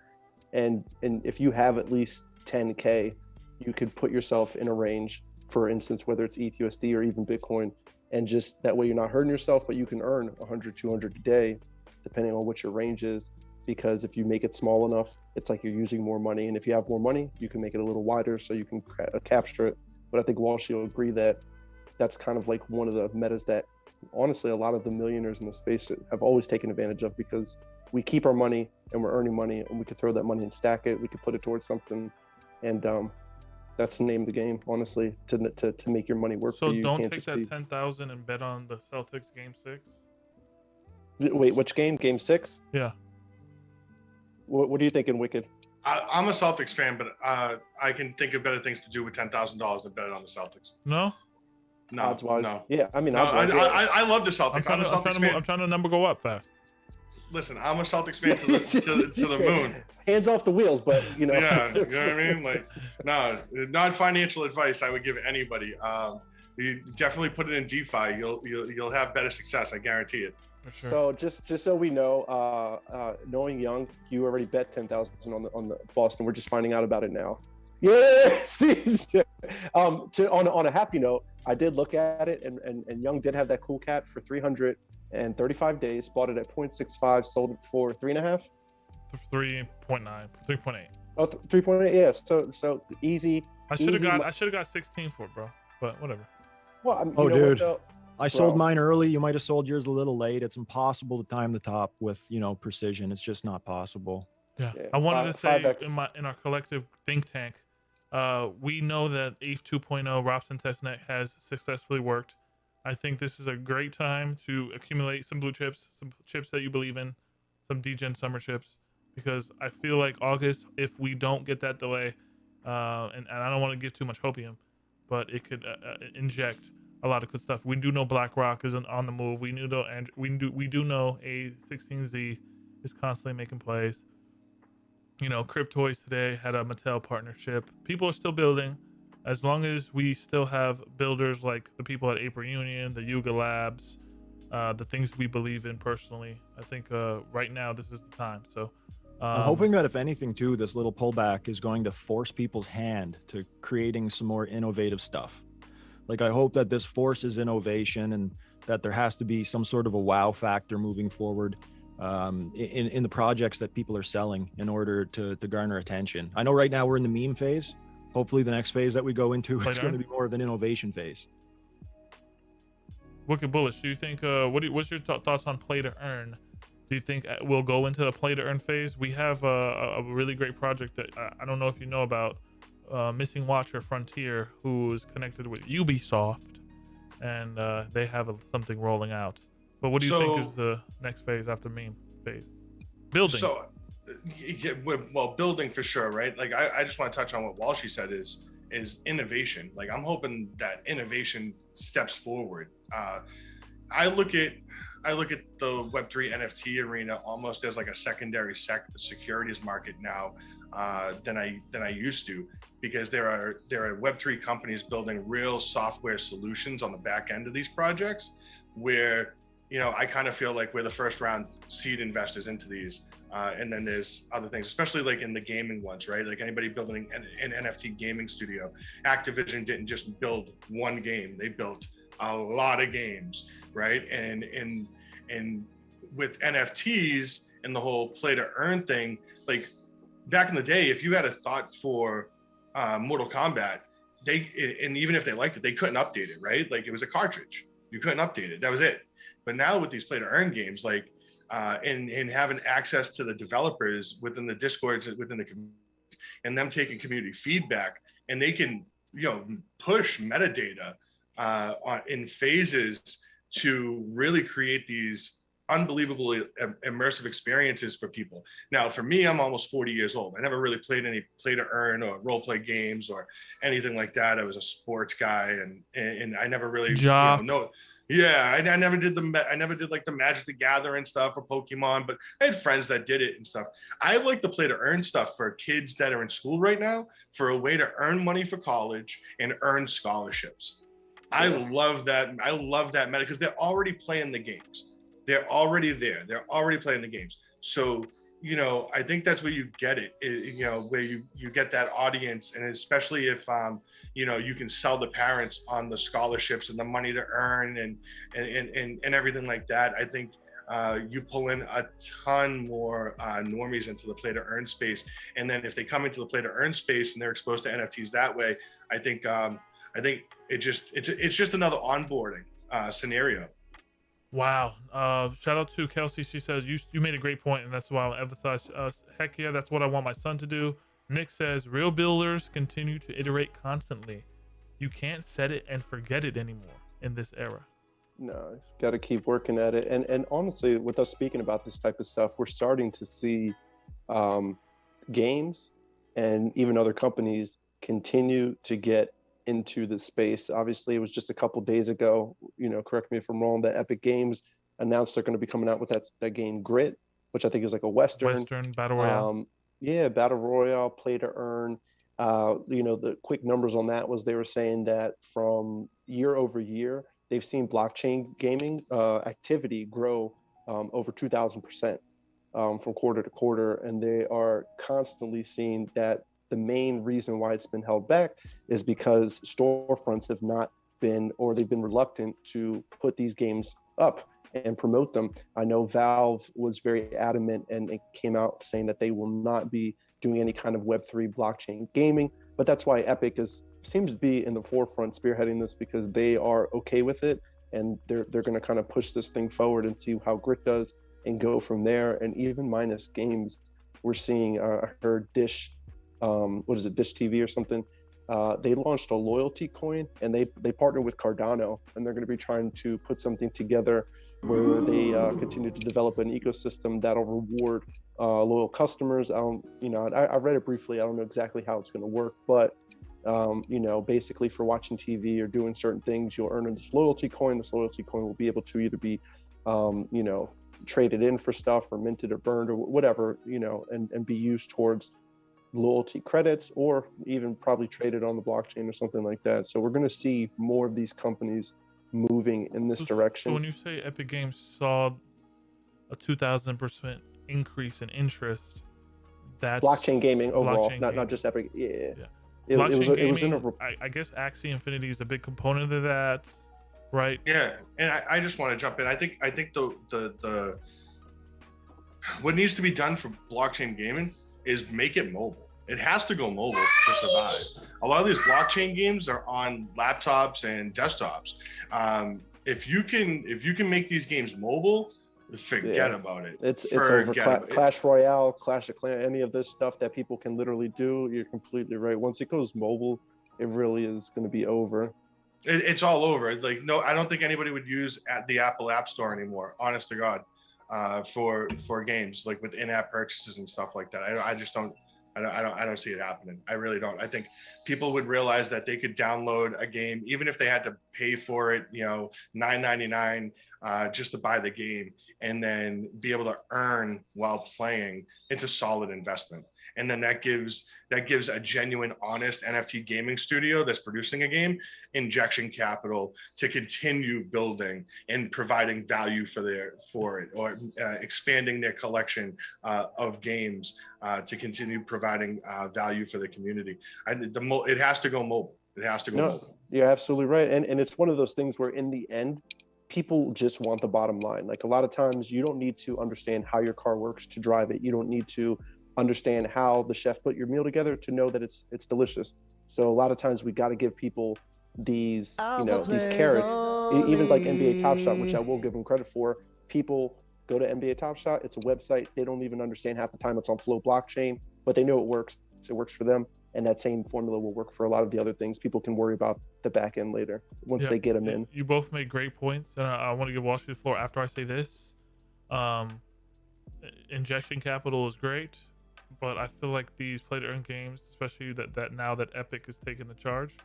and if you have at least 10K, you could put yourself in a range, for instance, whether it's ETH, USD, or even Bitcoin, and just that way you're not hurting yourself, but you can earn 100, 200 a day, depending on what your range is. Because if you make it small enough, it's like you're using more money, and if you have more money, you can make it a little wider so you can capture it. But I think Walshy will agree that that's kind of like one of the metas that honestly a lot of the millionaires in the space have always taken advantage of, because we keep our money and we're earning money, and we could throw that money and stack it. We could put it towards something, and that's the name of the game, honestly, to make your money work for you. So don't take that 10,000 and bet on the Celtics game 6. Wait, which game? Game 6? Yeah. What are you thinking, Wicked? I'm a Celtics fan, but I can think of better things to do with $10,000 than bet on the Celtics. No. Odds-wise, no. Yeah, I mean, no, I love the Celtics. I'm trying to number go up fast. Listen, I'm a Celtics fan to the moon. Hands off the wheels, but Yeah, you know what I mean? Like, no, not financial advice I would give anybody. You definitely put it in DeFi. You'll have better success. I guarantee it. For sure. So just so we know, knowing Young, you already bet 10,000 on the Boston. We're just finding out about it now. Yeah. On a happy note, I did look at it, and Young did have that cool cat for 335 days. Bought it at 0.65, sold it for 3.5. 3.9, 3.8. Oh, 3.8. Yeah. So easy. I should have got 16 for it, bro. But whatever. Well, I mean, dude. I sold mine early. You might have sold yours a little late. It's impossible to time the top with, precision. It's just not possible. Yeah. I wanted to say in our collective think tank, we know that ETH 2.0 Robson testnet has successfully worked. I think this is a great time to accumulate some blue chips, some chips that you believe in. some DGen summer chips, because I feel like August, if we don't get that delay, and I don't want to give too much hopium, but it could inject a lot of good stuff. We do know BlackRock is on the move. We do know A16Z is constantly making plays. You know, Cryptoys today had a Mattel partnership. People are still building. As long as we still have builders like the people at Ape Reunion, the Yuga Labs, the things we believe in personally, I think right now this is the time. So I'm hoping that if anything too, this little pullback is going to force people's hand to creating some more innovative stuff. Like, I hope that this forces innovation and that there has to be some sort of a wow factor moving forward in the projects that people are selling in order to garner attention. I know right now we're in the meme phase. Hopefully the next phase that we go into is going to be more of an innovation phase. Wicked Bullish, do you think, what's your thoughts on play to earn? Do you think we'll go into the play to earn phase? We have a really great project that I don't know if you know about, Missing Watcher Frontier, who is connected with Ubisoft, and they have something rolling out. But what do you think is the next phase after meme phase? Building. So, yeah, well, building for sure, right? Like, I just want to touch on what Walshy said is innovation. Like, I'm hoping that innovation steps forward. I look at the Web3 NFT arena almost as like a secondary securities market now than I used to, because there are Web3 companies building real software solutions on the back end of these projects, where, you know, I kind of feel like we're the first round seed investors into these. And then there's other things, especially like in the gaming ones, right? Like anybody building an NFT gaming studio, Activision didn't just build one game; they built a lot of games, right? And with NFTs and the whole play to earn thing, like back in the day, if you had a thought for Mortal Kombat, and even if they liked it, they couldn't update it, right? Like, it was a cartridge, you couldn't update it, that was it. But now with these play to earn games, like and having access to the developers within the discords, within the community, and them taking community feedback, and they can, you know, push metadata in phases to really create these unbelievably immersive experiences for people. Now, for me, I'm almost 40 years old. I never really played any play to earn or role play games or anything like that. I was a sports guy, and I never really, yeah, I never did like the Magic the Gathering stuff or Pokemon, but I had friends that did it and stuff. I like the play to earn stuff for kids that are in school right now, for a way to earn money for college and earn scholarships. I love that. I love that meta, because they're already playing the games. They're already there. They're already playing the games. So, you know, I think that's where you get it, you know, where you get that audience. And especially if, you know, you can sell the parents on the scholarships and the money to earn and everything like that. I think you pull in a ton more normies into the play to earn space. And then if they come into the play to earn space and they're exposed to NFTs that way, I think it's just another onboarding scenario. Wow. Shout out to Kelsey. She says, you made a great point, and that's why I'll emphasize. Heck yeah, that's what I want my son to do. Nick says, real builders continue to iterate constantly. You can't set it and forget it anymore in this era. No, got to keep working at it. And honestly, with us speaking about this type of stuff, we're starting to see games and even other companies continue to get into the space. Obviously, it was just a couple days ago, you know, correct me if I'm wrong, that Epic Games announced they're going to be coming out with that game Grit, which I think is like a Western battle royale. Battle royale, play to earn. You know, the quick numbers on that was they were saying that from year over year, they've seen blockchain gaming activity grow over 2,000% from quarter to quarter, and they are constantly seeing that the main reason why it's been held back is because storefronts have not been, or they've been reluctant to put these games up and promote them. I know Valve was very adamant, and it came out saying that they will not be doing any kind of Web3 blockchain gaming, but that's why Epic seems to be in the forefront spearheading this, because they are okay with it, and they're going to kind of push this thing forward and see how Grit does and go from there. And even minus games, we're seeing, I heard Dish, Dish TV or something, they launched a loyalty coin, and they partnered with Cardano, and they're going to be trying to put something together where they continue to develop an ecosystem that'll reward loyal customers. I read it briefly. I don't know exactly how it's going to work, but basically for watching TV or doing certain things, you'll earn this loyalty coin. This loyalty coin will be able to either be, traded in for stuff or minted or burned or whatever, and be used towards loyalty credits, or even probably traded on the blockchain or something like that. So we're going to see more of these companies moving in this direction. So when you say Epic Games saw a 2,000% increase in interest, that's blockchain gaming overall, blockchain not gaming. Just Epic. Yeah. It was in a I guess Axie Infinity is a big component of that, right? Yeah, and I just want to jump in. I think the what needs to be done for blockchain gaming is make it mobile. It has to go mobile to survive. A lot of these blockchain games are on laptops and desktops. If you can make these games mobile, forget about it. It's over. Clash Royale, Clash of Clans, any of this stuff that people can literally do. You're completely right. Once it goes mobile, it really is going to be over. It's all over. Like, no, I don't think anybody would use the Apple App Store anymore. Honest to God, for games like with in-app purchases and stuff like that. I just don't. I don't see it happening. I really don't. I think people would realize that they could download a game, even if they had to pay for it, $9.99 just to buy the game, and then be able to earn while playing. It's a solid investment. And then that gives a genuine, honest NFT gaming studio that's producing a game injection capital to continue building and providing value for it, or expanding their collection of games to continue providing value for the community. It has to go mobile. It has to go mobile. You're absolutely right. And it's one of those things where in the end, people just want the bottom line. Like, a lot of times you don't need to understand how your car works to drive it. You don't need to understand how the chef put your meal together to know that it's delicious. So a lot of times we got to give people these these carrots. Even like NBA Top Shot, which I will give them credit for. People go to NBA Top Shot. It's a website. They don't even understand half the time it's on Flow blockchain, but they know it works. It works for them, and that same formula will work for a lot of the other things. People can worry about the back end later once they get them in. You both made great points, and I want to give Walsh the floor after I say this. Injection capital is great, but I feel like these play-to-earn games, especially that now that Epic is taking the charge,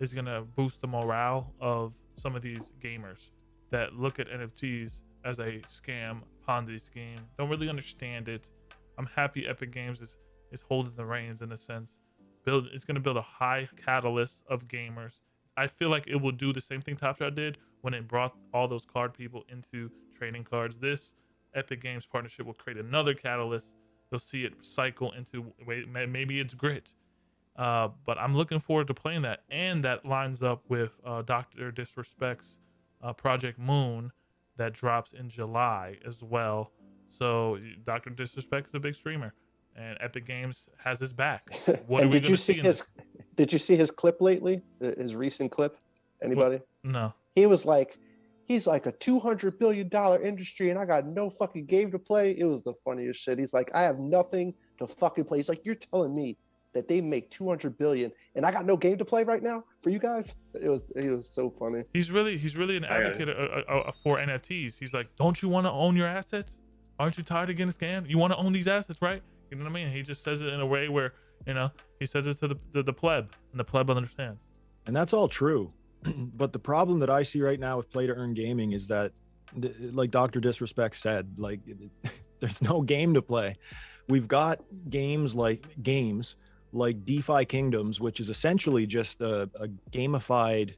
is going to boost the morale of some of these gamers that look at NFTs as a scam, Ponzi scheme, don't really understand it. I'm happy Epic Games is holding the reins in a sense. It's going to build a high catalyst of gamers. I feel like it will do the same thing Top Shot did when it brought all those card people into trading cards. This Epic Games partnership will create another catalyst. You'll see it cycle into, maybe it's grit. But I'm looking forward to playing that. And that lines up with Dr. Disrespect's Project Moon that drops in July as well. So Dr. Disrespect is a big streamer, and Epic Games has his back. What and did you see his clip lately? His recent clip? Anybody? No. He was like, he's like a $200 billion industry, and I got no fucking game to play. It was the funniest shit. He's like, I have nothing to fucking play. He's like, you're telling me that they make 200 billion and I got no game to play right now for you guys? It was so funny. He's really an advocate for NFTs. He's like, don't you want to own your assets? Aren't you tired of getting scammed? You want to own these assets, right? You know what I mean? He just says it in a way where, he says it to the pleb, and the pleb understands. And that's all true. But the problem that I see right now with play to earn gaming is that, like Dr. Disrespect said, like there's no game to play. We've got games like DeFi Kingdoms, which is essentially just a gamified,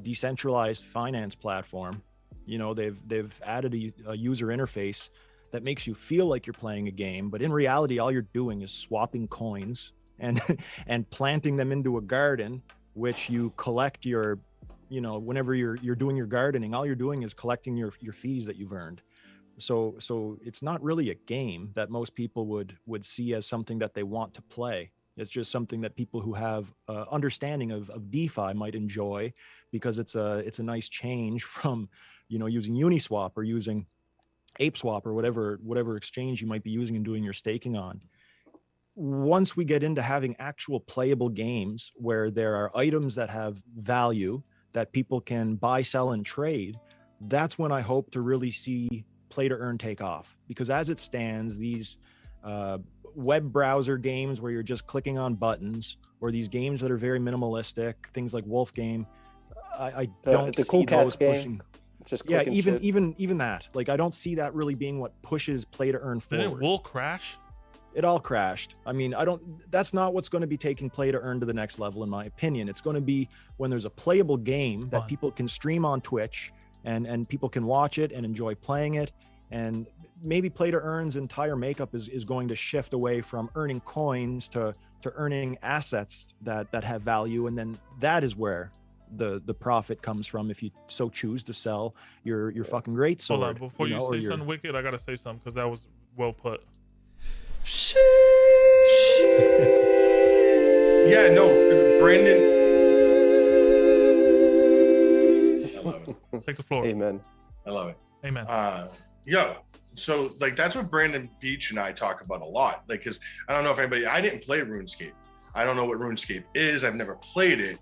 decentralized finance platform. They've added a user interface that makes you feel like you're playing a game, but in reality, all you're doing is swapping coins and planting them into a garden, which you collect your, whenever you're doing your gardening, all you're doing is collecting your fees that you've earned. So it's not really a game that most people would see as something that they want to play. It's just something that people who have understanding of DeFi might enjoy, because it's a nice change from, using Uniswap or using ApeSwap or whatever exchange you might be using and doing your staking on. once we get into having actual playable games where there are items that have value that people can buy, sell, and trade, that's when I hope to really see play to earn take off. Because as it stands, these web browser games where you're just clicking on buttons, or these games that are very minimalistic, things like Wolf Game, I don't the see Cool Cats those game, pushing. just Yeah, clicking shit. even that. Like, I don't see that really being what pushes play to earn Didn't forward. Wool crash? It all crashed. I mean, that's not what's going to be taking play to earn to the next level, in my opinion. It's going to be when there's a playable game that Fun. people can stream on Twitch and people can watch it and enjoy playing it. And maybe play to earn's entire makeup is going to shift away from earning coins to earning assets that have value. And then that is where the profit comes from, if you so choose to sell your fucking great sword. Hold on, before you or say your- something wicked, I gotta say something because that was well put. Yeah, no, Brandon. I love it. Take the floor. Amen. I love it. Amen. Yeah. So like that's what Brandon Beach and I talk about a lot. Like, cause I don't know if I didn't play RuneScape. I don't know what RuneScape is. I've never played it,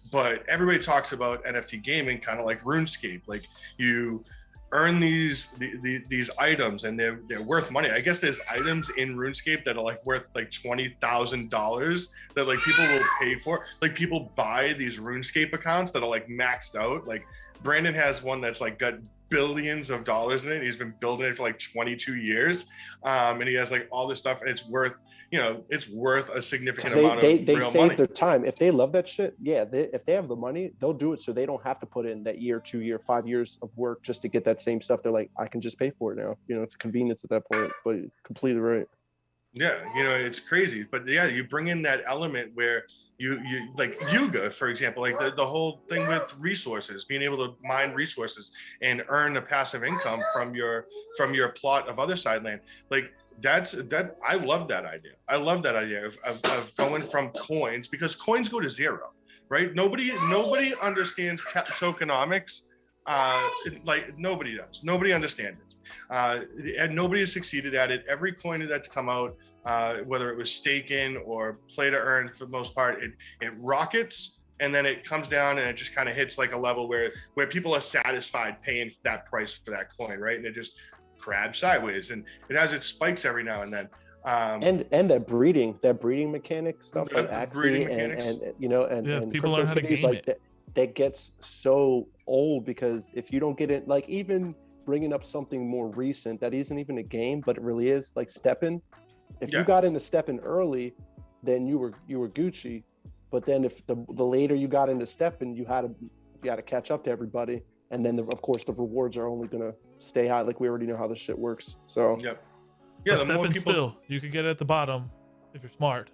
but everybody talks about NFT gaming kind of like RuneScape. Like, you earn these items and they're worth money. I guess there's items in RuneScape that are like worth like $20,000 that like people will pay for. Like, people buy these RuneScape accounts that are like maxed out. Like, Brandon has one that's like got billions of dollars in it. He's been building it for like 22 years. And he has like all this stuff, and it's worth, it's worth a significant amount They of real save money. their time. If they love that shit, yeah, if they have the money, they'll do it so they don't have to put in that year, 2 year, 5 years of work just to get that same stuff. They're like, I can just pay for it now. It's a convenience at that point, but you're completely right. Yeah, it's crazy. But yeah, you bring in that element where you like Yuga, for example, like the whole thing with resources, being able to mine resources and earn a passive income from your plot of other side land. Like, I love that idea. I love that idea of going from coins, because coins go to zero, right? Nobody understands tokenomics. Like, nobody does. Nobody understands it. And nobody has succeeded at it. Every coin that's come out, whether it was staking or play to earn, for the most part, it rockets, and then it comes down and it just kind of hits like a level where people are satisfied paying that price for that coin, right? And it just crabs sideways, and it has its spikes every now and then. And that breeding mechanic stuff, like breeding Axie mechanics. and people learn how to CryptoKitties, game like it. that gets so old, because if you don't get it, like, even bringing up something more recent that isn't even a game, but it really is, like Steppin'. If you got into Steppin' early, then you were Gucci. But then if the later you got into Steppin', you had to catch up to everybody. And then of course the rewards are only gonna stay high. Like, we already know how this shit works. So Yeah, But the more stepping people. still, you can get it at the bottom if you're smart,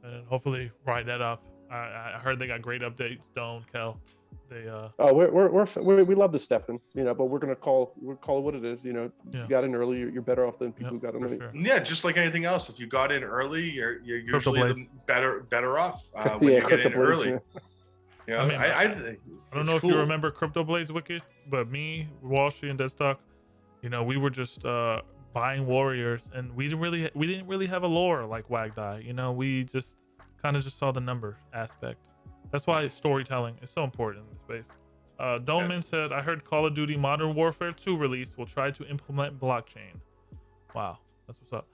and hopefully ride that up. I heard they got great updates. Don't Kel. They we love the Steppin', but we'll call it what it is. You got in early, you're better off than people who got in for late. sure. Yeah, just like anything else. If you got in early, you're Crypto usually blades. better off when you get in Crypto blades, early. yeah. I mean, I don't know if you remember Crypto Blades Wicked, but me, Wall Street, and Deadstock, we were just buying warriors, and we didn't really have a lore like Wagdie. We just kind of just saw the number aspect. That's why storytelling is so important in this space. Doman said, I heard Call of Duty Modern Warfare 2 release will try to implement blockchain. Wow, that's what's up.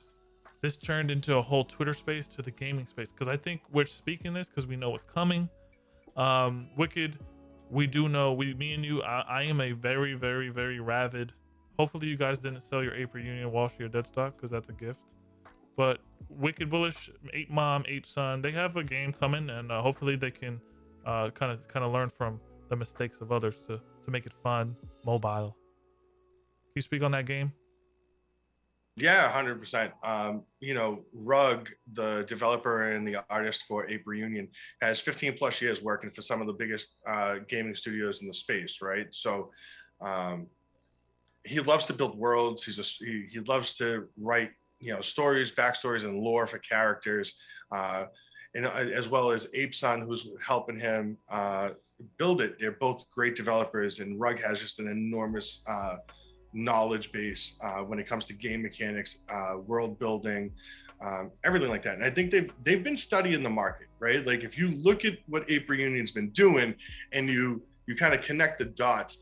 This turned into a whole Twitter space to the gaming space, because I think we're speaking this because we know what's coming. Wicked, we do know, me and you, I am a very, very, very rabid. Hopefully you guys didn't sell your Ape Reunion, Wall Street, or Deadstock, because that's a gift. But Wicked Bullish, Ape Mom, Ape Son, they have a game coming, and hopefully they can kind of learn from the mistakes of others to make it fun, mobile. Can you speak on that game? Yeah, 100%. Rug, the developer and the artist for Ape Reunion, has 15 plus years working for some of the biggest gaming studios in the space, right? So he loves to build worlds. He loves to write, stories, backstories, and lore for characters, and as well as Ape Son, who's helping him build it. They're both great developers, and Rug has just an enormous knowledge base when it comes to game mechanics, world building, everything like that. And I think they've been studying the market, right? Like if you look at what Ape Reunion's been doing and you kind of connect the dots,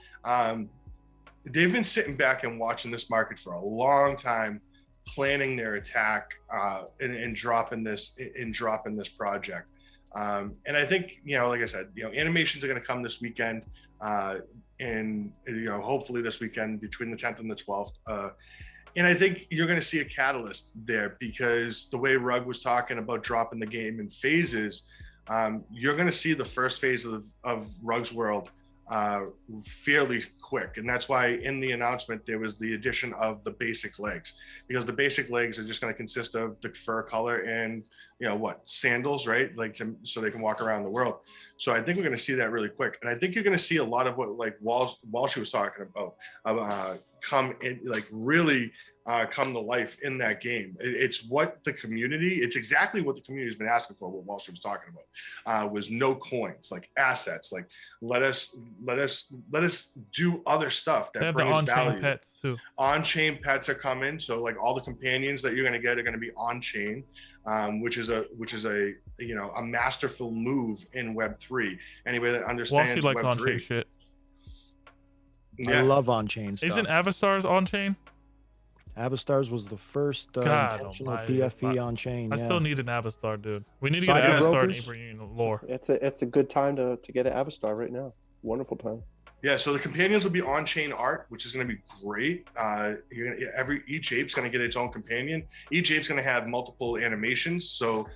they've been sitting back and watching this market for a long time, planning their attack and dropping this project. And I think, like I said, animations are going to come this weekend, and hopefully this weekend between the 10th and the 12th. And I think you're going to see a catalyst there, because the way Rug was talking about dropping the game in phases, you're going to see the first phase of Rug's world fairly quick. And that's why in the announcement there was the addition of the basic legs, because the basic legs are just going to consist of the fur color and sandals, right? Like so they can walk around the world. So I think we're going to see that really quick. And I think you're going to see a lot of what like Walsh was talking about come in, like really come to life in that game. It's what the community, it's exactly what the community has been asking for. What Walsh was talking about was no coins, like assets, like let us do other stuff that brings value. On-chain pets too. On-chain pets are coming, so like all the companions that you're going to get are going to be on-chain, which is a masterful move in Web3. Anybody that understands Walsh likes Web3. on-chain shit. Yeah. I love on-chain stuff. Isn't Avastars on-chain? Avastars was the first intentional PFP on-chain. I still need an Avastar, dude. We need to get an Avastar in Ape Reunion lore. It's a good time to get an Avastar right now. Wonderful time. Yeah, so the companions will be on-chain art, which is going to be great. Each ape's going to get its own companion. Each ape's going to have multiple animations, so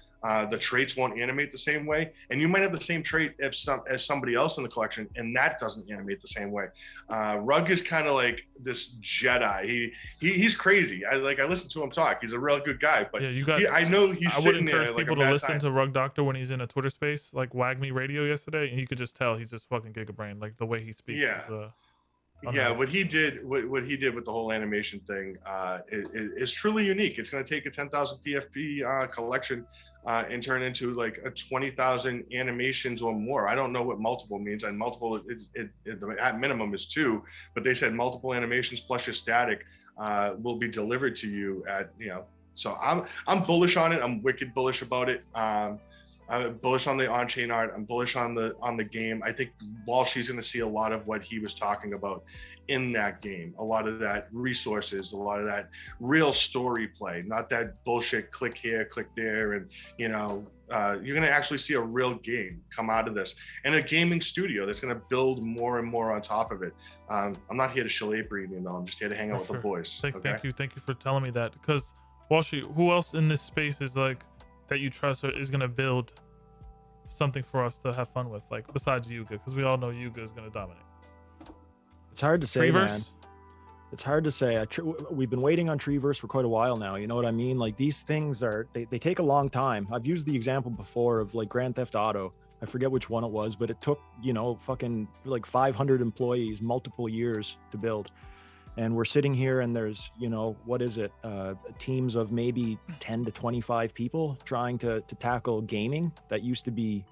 the traits won't animate the same way, and you might have the same trait as somebody else in the collection, and that doesn't animate the same way. Rug is kind of like this Jedi. He's crazy. I listen to him talk. He's a real good guy, but yeah, I know he's I would sitting encourage there people like to listen to Rug Doctor when he's in a Twitter space, like Wagdie Radio yesterday, and you could just tell he's just fucking gigabrain, like the way he speaks. Yeah. What he did with the whole animation thing is truly unique. It's going to take a 10,000 PFP collection and turn into like a 20,000 animations or more. I don't know what multiple means, and multiple at minimum is 2, but they said multiple animations plus your static will be delivered to you at So I'm bullish on it. I'm wicked bullish about it. I'm bullish on the on-chain art. I'm bullish on the game. I think Walshy's going to see a lot of what he was talking about in that game. A lot of that resources, a lot of that real story play, not that bullshit click here, click there. And, you're going to actually see a real game come out of this, and a gaming studio that's going to build more and more on top of it. I'm not here to shill Ape Reunion, though. I'm just here to hang out with the boys. Thank you for telling me that, because Walshy, who else in this space is like that you trust is going to build something for us to have fun with, like besides Yuga, because we all know Yuga is going to dominate. It's hard to say, Treeverse? man. It's hard to say. We've been waiting on Treeverse for quite a while now. You know what I mean? Like these things they take a long time. I've used the example before of like Grand Theft Auto. I forget which one it was, but it took, fucking like 500 employees, multiple years to build. And we're sitting here and there's, what is it? Teams of maybe 10 to 25 people trying to tackle gaming that used to be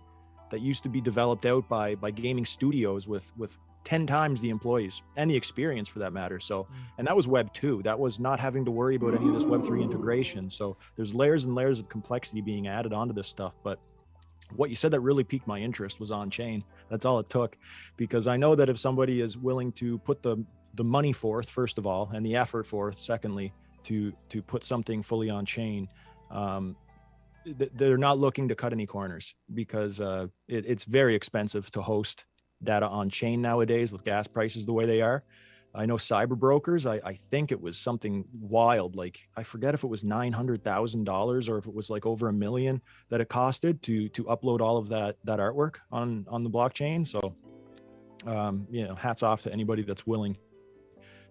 developed out by gaming studios with 10 times the employees and the experience for that matter. So, and that was Web 2. That was not having to worry about any of this Web 3 integration. So there's layers and layers of complexity being added onto this stuff. But what you said that really piqued my interest was on-chain. That's all it took, because I know that if somebody is willing to put the money forth, first of all, and the effort forth, secondly, to put something fully on chain, they're not looking to cut any corners, because it's very expensive to host data on chain nowadays with gas prices the way they are. I know cyber brokers, I think it was something wild, like I forget if it was $900,000 or if it was like over $1 million that it costed to upload all of that artwork on the blockchain. So hats off to anybody that's willing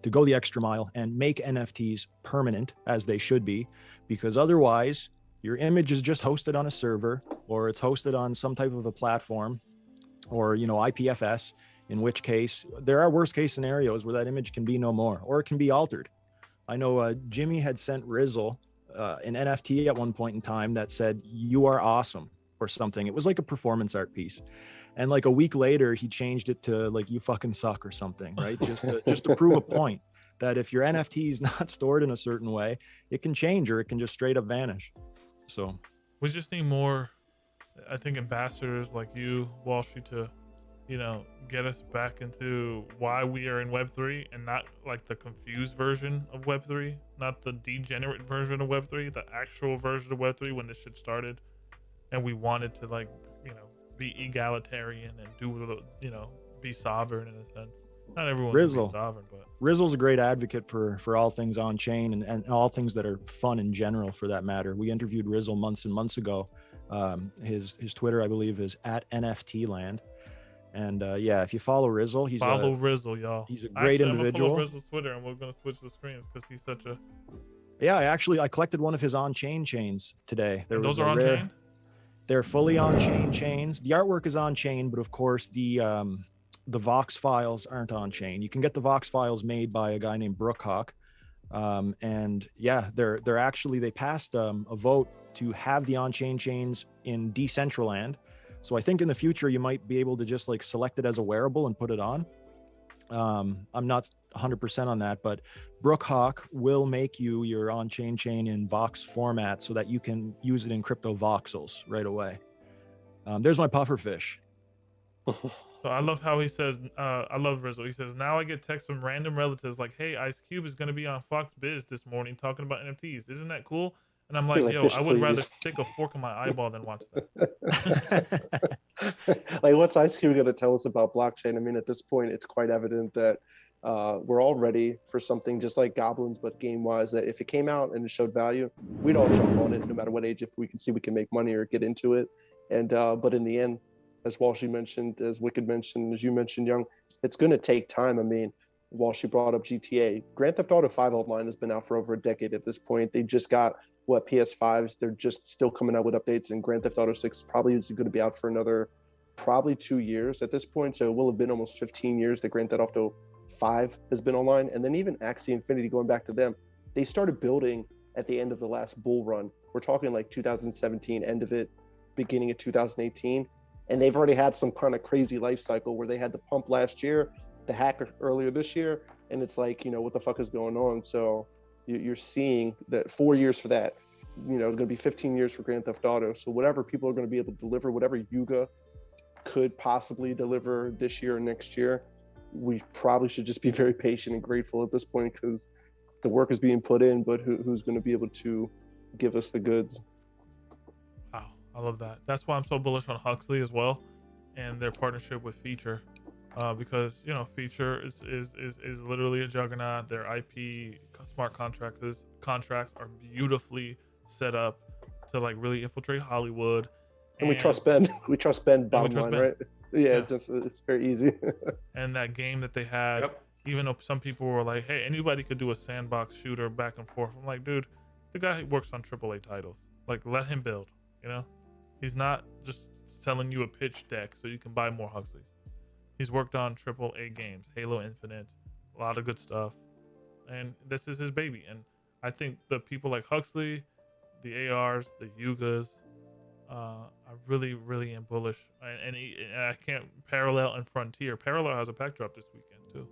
to go the extra mile and make NFTs permanent, as they should be, because otherwise your image is just hosted on a server, or it's hosted on some type of a platform, or IPFS, in which case there are worst case scenarios where that image can be no more, or it can be altered. I know Jimmy had sent Rizzle an NFT at one point in time that said, "You are awesome," or something. It was like a performance art piece. And like a week later, he changed it to like, "You fucking suck," or something, right? Just to prove a point. that if your NFT is not stored in a certain way, it can change or it can just straight up vanish. So we just need more, I think, ambassadors like you, Wall Street, to, you know, get us back into why we are in Web3 and not like the confused version of Web3, not the degenerate version of Web3, the actual version of Web3 when this shit started. And we wanted to, like, you know, be egalitarian and do, you know, be sovereign in a sense. Not everyone's Rizzle. sovereign, but Rizzle's a great advocate for all things on chain and all things that are fun in general, for that matter. We interviewed Rizzle months and months ago. His Twitter, I believe, is at NFTland. And yeah, if you follow Rizzle, follow Rizzle, y'all. He's a great individual. I'm gonna follow Rizzle's Twitter, and we're gonna switch the screens because he's such a. Yeah, I collected one of his on-chain chains today. Those are on-chain? They're fully on-chain chains. The artwork is on-chain, but of course the Vox files aren't on-chain. You can get the Vox files made by a guy named Brookhawk. And yeah, they're actually, they passed a vote to have the on-chain chains in Decentraland. So I think in the future you might be able to just like select it as a wearable and put it on. I'm not 100% on that, but Brookhawk will make you your on-chain chain in Vox format so that you can use it in crypto voxels right away. There's my pufferfish. So I love how he says, I love Rizzle. He says, now I get texts from random relatives like, hey, Ice Cube is going to be on Fox Biz this morning talking about NFTs. Isn't that cool? And I'm like, yo, I would rather stick a fork in my eyeball than watch that. Like, what's Ice Cube going to tell us about blockchain? I mean, at this point, it's quite evident that we're all ready for something just like Goblins, but game-wise, that if it came out and it showed value, we'd all jump on it, no matter what age, if we can see we can make money or get into it. And but in the end, as Walshy mentioned, as Wicked mentioned, as you mentioned, Young, it's going to take time. I mean, Walshy brought up GTA. Grand Theft Auto 5 Online has been out for over a decade at this point. They just got, PS5s. They're just still coming out with updates, and Grand Theft Auto 6 probably is going to be out for another probably 2 years at this point. So it will have been almost 15 years that Grand Theft Auto 5 has been online. And then even Axie Infinity, going back to them, they started building at the end of the last bull run. We're talking like 2017, end of it, beginning of 2018. And they've already had some kind of crazy life cycle where they had the pump last year, the hack earlier this year. And it's like, you know, what the fuck is going on? So you're seeing that 4 years for that, you know, it's going to be 15 years for Grand Theft Auto. So whatever people are going to be able to deliver, whatever Yuga could possibly deliver this year or next year, we probably should just be very patient and grateful at this point, because the work is being put in, but who's going to be able to give us the goods? Wow, I love that. That's why I'm so bullish on Huxley as well, and their partnership with Feature, because, you know, Feature is literally a juggernaut. Their IP smart contracts are beautifully set up to like really infiltrate Hollywood. And we trust Ben. We trust Ben, bottom line, right? Yeah. It's very easy. And that game that they had, even though some people were like, hey, anybody could do a sandbox shooter back and forth. I'm like, dude, the guy works on AAA titles. Like, let him build, you know? He's not just selling you a pitch deck so you can buy more Huxleys. He's worked on AAA games, Halo Infinite, a lot of good stuff. And this is his baby. And I think the people like Huxley, the ARs, the Yugas, I really, really am bullish. And I can't Parallel and Frontier. Parallel has a pack drop this weekend too.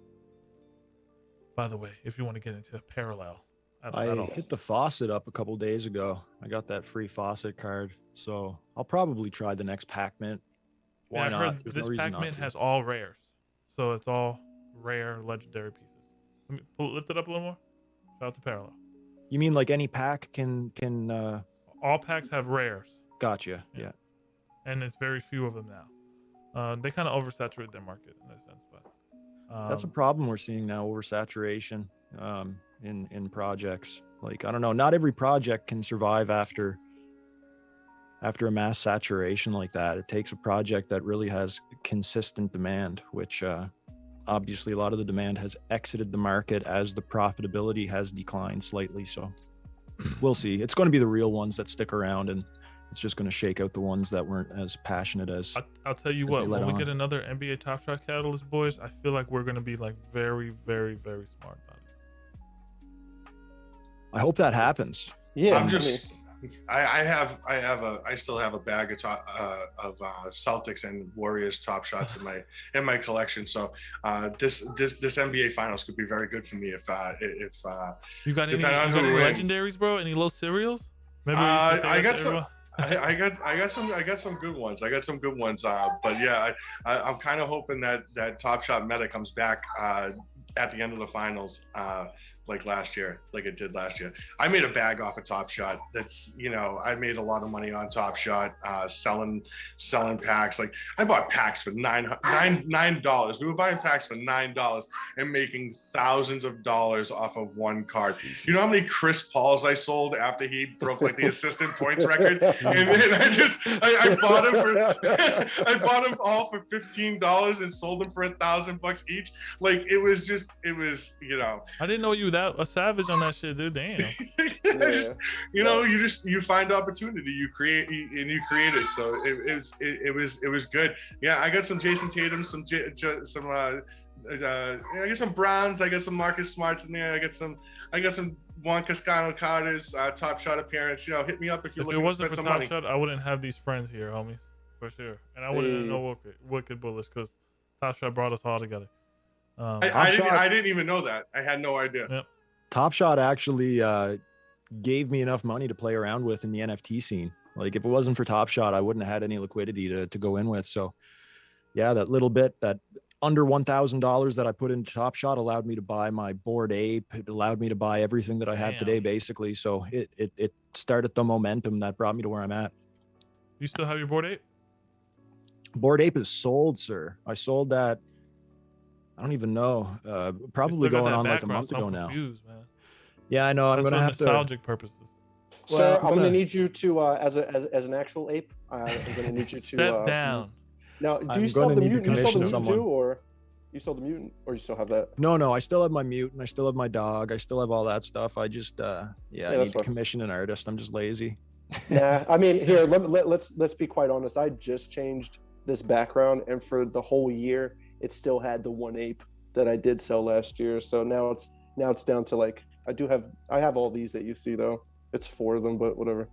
By the way, if you want to get into Parallel, I hit the faucet up a couple days ago. I got that free faucet card, so I'll probably try the next pack mint. Why not? I heard this pack mint has all rares, so it's all rare legendary pieces. Let me lift it up a little more. Shout out to Parallel. You mean like any pack can all packs have rares. Gotcha. Yeah. And it's very few of them now. They kind of oversaturate their market in a sense, but that's a problem we're seeing now, oversaturation in projects. Like, I don't know, not every project can survive after a mass saturation like that. It takes a project that really has consistent demand, which obviously a lot of the demand has exited the market as the profitability has declined slightly. So we'll see. It's going to be the real ones that stick around, and it's just going to shake out the ones that weren't as passionate as. I'll tell you what, when we get another NBA Top Shot Catalyst, boys, I feel like we're going to be like very, very, very smart about it. I hope that happens. Yeah, I still have a bag of Celtics and Warriors Top Shots in my collection. So this NBA Finals could be very good for me if You got any depending on who wins. legendaries, bro? Any low cereals? Remember we used to say I that got to some. everyone? I got some good ones. But yeah, I'm kind of hoping that Top Shot meta comes back at the end of the finals, like last year, like it did last year. I made a bag off of Top Shot. That's, I made a lot of money on Top Shot, selling packs. Like I bought packs for $9. We were buying packs for $9 and making thousands of dollars off of one card. You know how many Chris Pauls I sold after he broke like the assistant points record? And then I bought him for I bought them all for $15 and sold them for $1,000 each. Like it was I didn't know you that a savage on that shit, dude. Damn. You find opportunity, you create it. So it was good. Yeah, I got some Jason Tatum, I got some Browns, I got some Marcus Smarts in there, I got some Juan Cascano Carter's Top Shot appearance. Hit me up if you're looking to spend some money. If it wasn't for Top Shot, I wouldn't have these friends here, homies, for sure. And I wouldn't know Wicked Bullets because Top Shot brought us all together. I didn't even know that. I had no idea. Yep. Top Shot actually gave me enough money to play around with in the NFT scene. Like if it wasn't for Top Shot, I wouldn't have had any liquidity to go in with. So yeah, that little bit, that under $1,000 that I put into Top Shot allowed me to buy my Bored Ape. It allowed me to buy everything that I have today, basically. So it started the momentum that brought me to where I'm at. You still have your Bored Ape? Bored Ape is sold, sir. I sold that. I don't even know. Probably going on like a month ago now. Man. Yeah, I know. I'm gonna have nostalgic purposes. Sir, I'm gonna need you to as an actual ape. I'm gonna need you to step down. Now, do you still have the mutant? You still the mutant too, or you still the mutant, or you still have that? No. I still have my mutant. I still have my dog. I still have all that stuff. I just I need to commission an artist. I'm just lazy. Yeah, I mean, here let's be quite honest. I just changed this background, and for the whole year, it still had the one ape that I did sell last year. So now it's down to like I have all these that you see though. It's 4 of them, but whatever.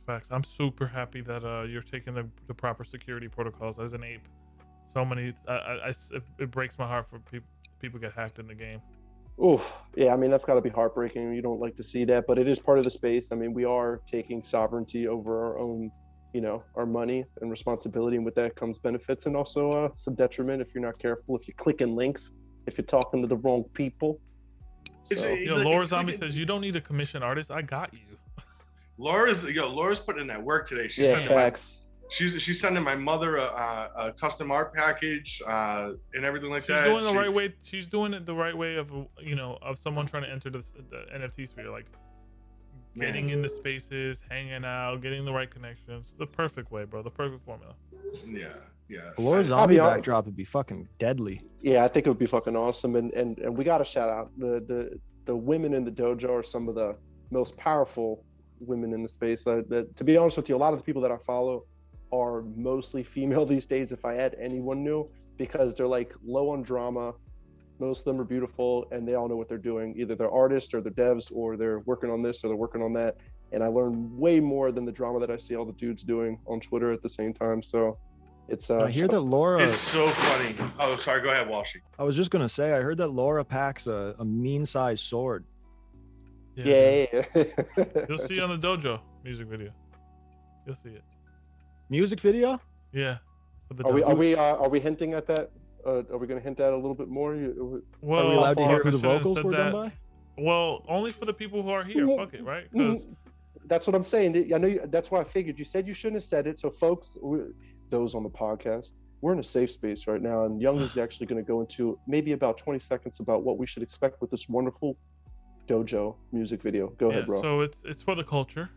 Facts. I'm super happy that you're taking the proper security protocols as an ape. So many, it breaks my heart for people get hacked in the game. Oof. Yeah, I mean that's got to be heartbreaking. You don't like to see that, but it is part of the space. I mean, we are taking sovereignty over our own, our money and responsibility, and with that comes benefits and also some detriment if you're not careful, if you're clicking links, if you're talking to the wrong people. So. Laura Zombie says you don't need a commission artist. I got you. Laura's putting in that work today. She's sending my mother a custom art package and everything like that. She's doing the right way. She's doing it the right way of of someone trying to enter the NFT sphere, like getting in the spaces, hanging out, getting the right connections. The perfect way, bro. The perfect formula. Yeah. Laura Zombie backdrop would be fucking deadly. Yeah, I think it would be fucking awesome. And we got to shout out the women in the dojo are some of the most powerful women in the space. To be honest with you, a lot of the people that I follow are mostly female these days, if I had anyone new, because they're like low on drama. Most of them are beautiful and they all know what they're doing. Either they're artists or they're devs or they're working on this or they're working on that. And I learn way more than the drama that I see all the dudes doing on Twitter at the same time. So it's I hear that Laura. It's so funny. Oh, sorry. Go ahead, Walshy. I was just gonna say, I heard that Laura packs a mean-sized sword. Yeah. You'll see it on the dojo music video. You'll see it. Music video? Yeah. Are we hinting at that? Are we gonna hint at a little bit more? Well, are we allowed to hear who the vocals were done by? Well, only for the people who are here. Fuck it, right? Because that's what I'm saying. I know that's why I figured. You said you shouldn't have said it. So, folks, those on the podcast, we're in a safe space right now, and Young is actually going to go into maybe about 20 seconds about what we should expect with this wonderful dojo music video. Go ahead, bro. So it's for the culture.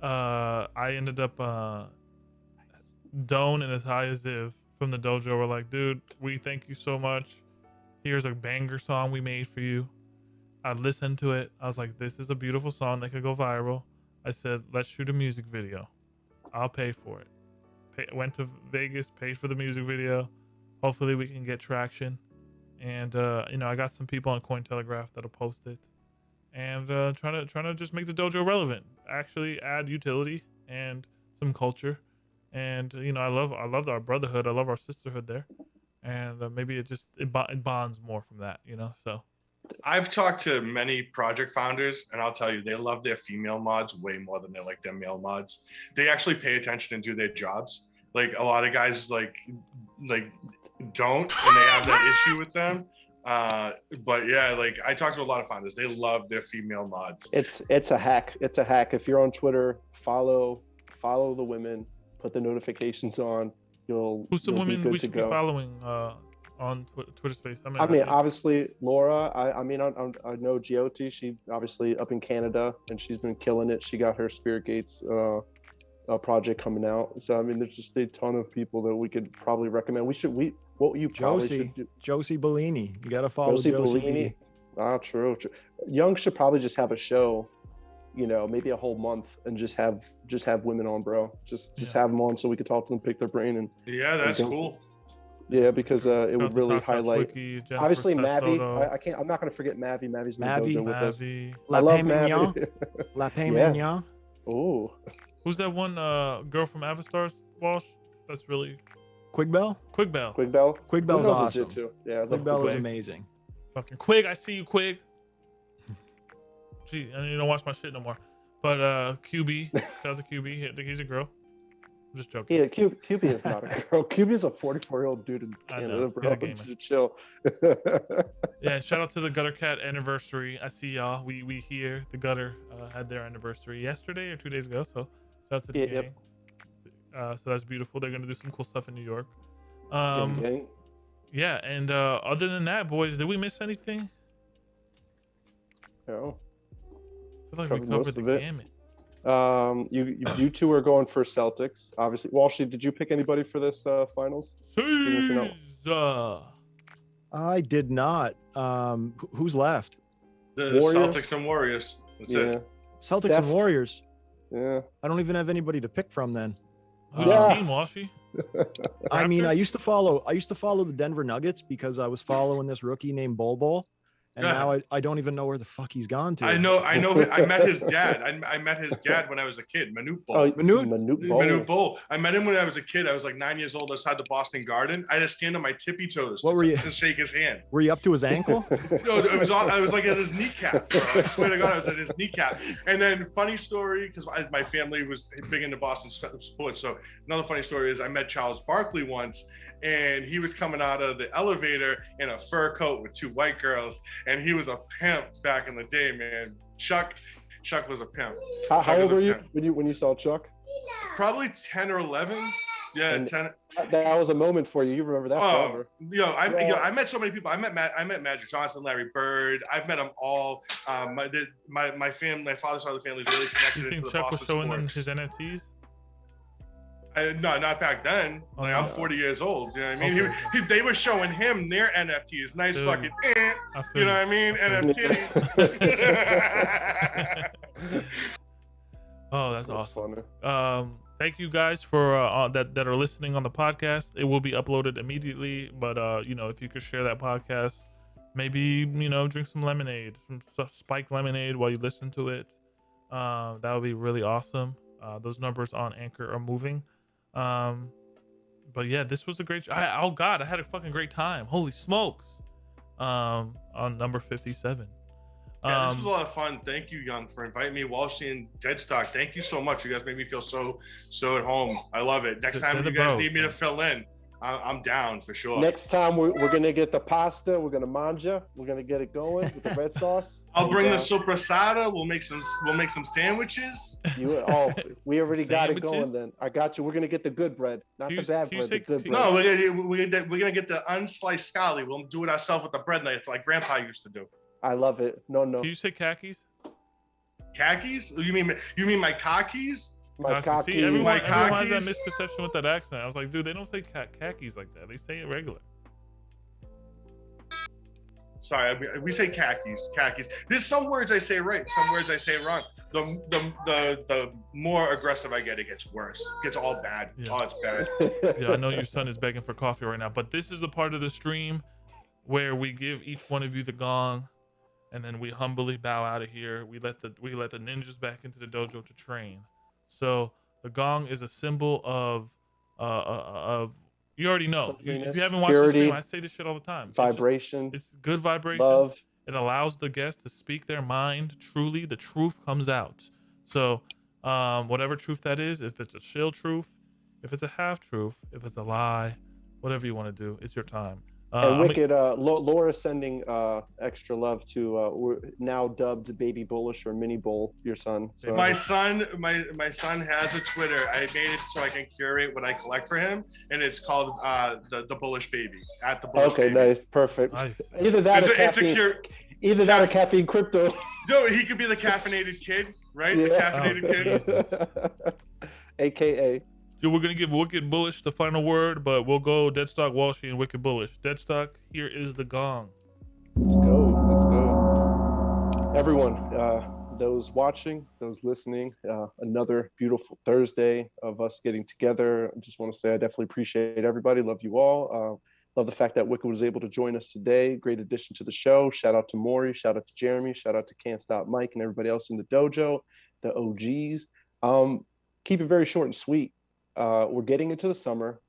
I ended up Doan and as high as Ziv from the dojo were like, dude, we thank you so much. Here's a banger song we made for you. I listened to it. I was like, this is a beautiful song that could go viral. I said, let's shoot a music video. I'll pay for it. Went to Vegas, paid for the music video. Hopefully we can get traction. And I got some people on Cointelegraph that'll post it. and trying to just make the dojo relevant. Actually, add utility and some culture, and I love our brotherhood. I love our sisterhood there, and maybe it bonds more from that. So. I've talked to many project founders, and I'll tell you, they love their female mods way more than they like their male mods. They actually pay attention and do their jobs. Like a lot of guys, like don't, and they have that issue with them. But yeah, like I talked to a lot of founders. They love their female mods. It's a hack. It's a hack. If you're on Twitter, follow the women, put the notifications on. Who's the women we should be following? On Twitter Space. I mean, obviously Laura. I know Gioti. She obviously up in Canada, and she's been killing it. She got her Spirit Gates project coming out. So I mean, there's just a ton of people that we could probably recommend. What you probably should do. Josie Bellini. You got to follow Josie Bellini. True. Young should probably just have a show, maybe a whole month, and just have women on, bro. Just have them on so we could talk to them, pick their brain, and that's cool. Yeah, because it would really highlight. Obviously, Mavi. I'm not going to forget Mavi. Mavi's in the dojo with us. I love Mavi. La Pain Mignon. Oh. Who's that one girl from Avastars, Walsh? That's really. Quigbell? Quigbell's awesome. Too. Yeah, Quigbell is amazing. Fucking Quig, I see you, Quig. Gee, I need to watch my shit no more. But QB, shout out to QB. He's a girl. I'm just joking. Yeah, QB is not a girl. QB is a 44-year-old dude in Canada, bro. Chill. Yeah, shout out to the Gutter Cat anniversary. I see y'all. We here. The Gutter had their anniversary yesterday or 2 days ago. So shout out to the gang. So that's beautiful. They're gonna do some cool stuff in New York. Yeah, and other than that, boys, did we miss anything? No. I feel like we covered the gamut. You two are going for Celtics, obviously. Walshy, did you pick anybody for this finals? I did not. Who's left? The Warriors? Celtics and Warriors. That's it. Celtics and Warriors. Yeah. I don't even have anybody to pick from then. Who's your team, Walshy? I mean, I used to follow the Denver Nuggets because I was following this rookie named Bol. And now I don't even know where the fuck he's gone to. I know. I met his dad. I met his dad when I was a kid, Manute Bol. Manute Bol. I met him when I was a kid. I was like 9 years old outside the Boston Garden. I had to stand on my tippy toes to shake his hand. Were you up to his ankle? No, I was like at his kneecap, bro. I swear to God, I was at his kneecap. And then funny story, because my family was big into Boston sports. So another funny story is I met Charles Barkley once. And he was coming out of the elevator in a fur coat with two white girls, and he was a pimp back in the day, man. Chuck was a pimp. How old were you when you saw Chuck? Probably 10 or 11. Yeah, and 10. That was a moment for you. You remember that forever. I met so many people. I met Magic Johnson, Larry Bird. I've met them all. My family, my father's side of the family is really connected into the Chuck Boston was showing sports. them his NFTs? No, not back then. Like I'm 40 years old. You know what I mean? Okay. They were showing him their NFTs. Nice fucking, you know what I mean? NFT. Oh, that's awesome. Thank you guys for that are listening on the podcast. It will be uploaded immediately, but if you could share that podcast, maybe drink some lemonade, some spiked lemonade while you listen to it. That would be really awesome. Those numbers on Anchor are moving. But yeah, this was a great oh god, I had a fucking great time. Holy smokes. On number 57. Yeah, this was a lot of fun. Thank you, Young, for inviting me. Walshy and Deadstock, thank you so much. You guys made me feel so at home. I love it. Next time you guys need me to fill in, I'm down for sure. Next time we're gonna get the pasta. We're gonna manja. We're gonna get it going with the red sauce. I'll bring the sopressata. We'll make some sandwiches. We already got it going. Then I got you. We're gonna get the good bread, not the bad bread. The good bread. No, we're gonna get the unsliced scalli. We'll do it ourselves with the bread knife, like Grandpa used to do. I love it. No. Can you say khakis? Khakis? You mean my khakis? See, everyone has that misconception with that accent. I was like, dude, they don't say khakis like that. They say it regular. Sorry, we say khakis. There's some words I say right, some words I say wrong. The more aggressive I get, it gets worse. It gets all bad. Yeah. Oh, it's bad. Yeah, I know your son is begging for coffee right now, but this is the part of the stream where we give each one of you the gong. and then we humbly bow out of here. We let the ninjas back into the dojo to train. So the gong is a symbol of you already know. If you Cleanliness, haven't watched the stream, purity, I say this shit all the time. vibration, It's good vibrations. love. It allows the guest to speak their mind truly. The truth comes out. So whatever truth that is, if it's a chill truth, if it's a half truth, if it's a lie, whatever you want to do, it's your time. And Wicked, Laura sending extra love to we're now dubbed Baby Bullish or Mini Bull, your son. So. My son has a Twitter. I made it so I can curate what I collect for him, and it's called the Bullish Baby at the Bullish Okay, Baby. nice, perfect. Nice. Either that or It's caffeine. Either that or caffeine crypto. No, he could be the caffeinated kid, right? Yeah. The caffeinated kid. AKA. Dude, we're gonna give Wicked Bullish the final word, but we'll go Deadstock, Walshy, and Wicked Bullish. Deadstock, here is the gong. Let's go. Let's go. Everyone, those watching, those listening, another beautiful Thursday of us getting together. I just want to say I definitely appreciate everybody. Love you all. Love the fact that Wicked was able to join us today. Great addition to the show. Shout out to Maury. Shout out to Jeremy. Shout out to Can't Stop Mike and everybody else in the dojo, the OGs. Keep it very short and sweet. We're getting into the summer.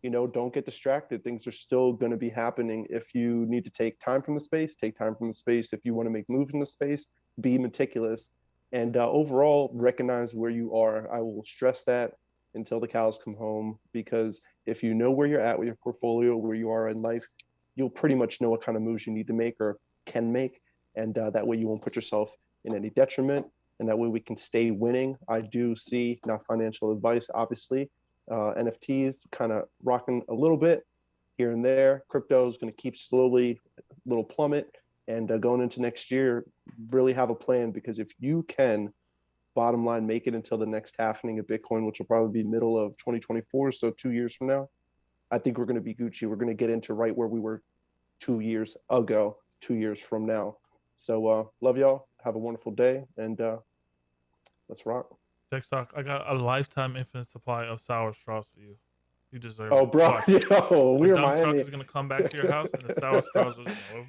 You know, don't get distracted. Things are still going to be happening. If you need to take time from the space, take time from the space. If you want to make moves in the space, be meticulous. And overall, recognize where you are. I will stress that until the cows come home, because if you know where you're at with your portfolio, where you are in life, you'll pretty much know what kind of moves you need to make or can make. And that way you won't put yourself in any detriment. And that way we can stay winning. I do see, not financial advice, obviously, NFTs kind of rocking a little bit here and there. Crypto is going to keep slowly, little plummet. And going into next year, really have a plan, because if you can, bottom line, make it until the next halvening of Bitcoin, which will probably be middle of 2024, so 2 years from now, I think we're going to be Gucci. We're going to get into right where we were 2 years ago, 2 years from now. So love y'all. Have a wonderful day, and let's rock. Deadstock, I got a lifetime infinite supply of sour straws for you. You deserve Oh, it. bro, Watch. yo, The we're dump truck Miami. is gonna come back to your house, and the sour straws are just gonna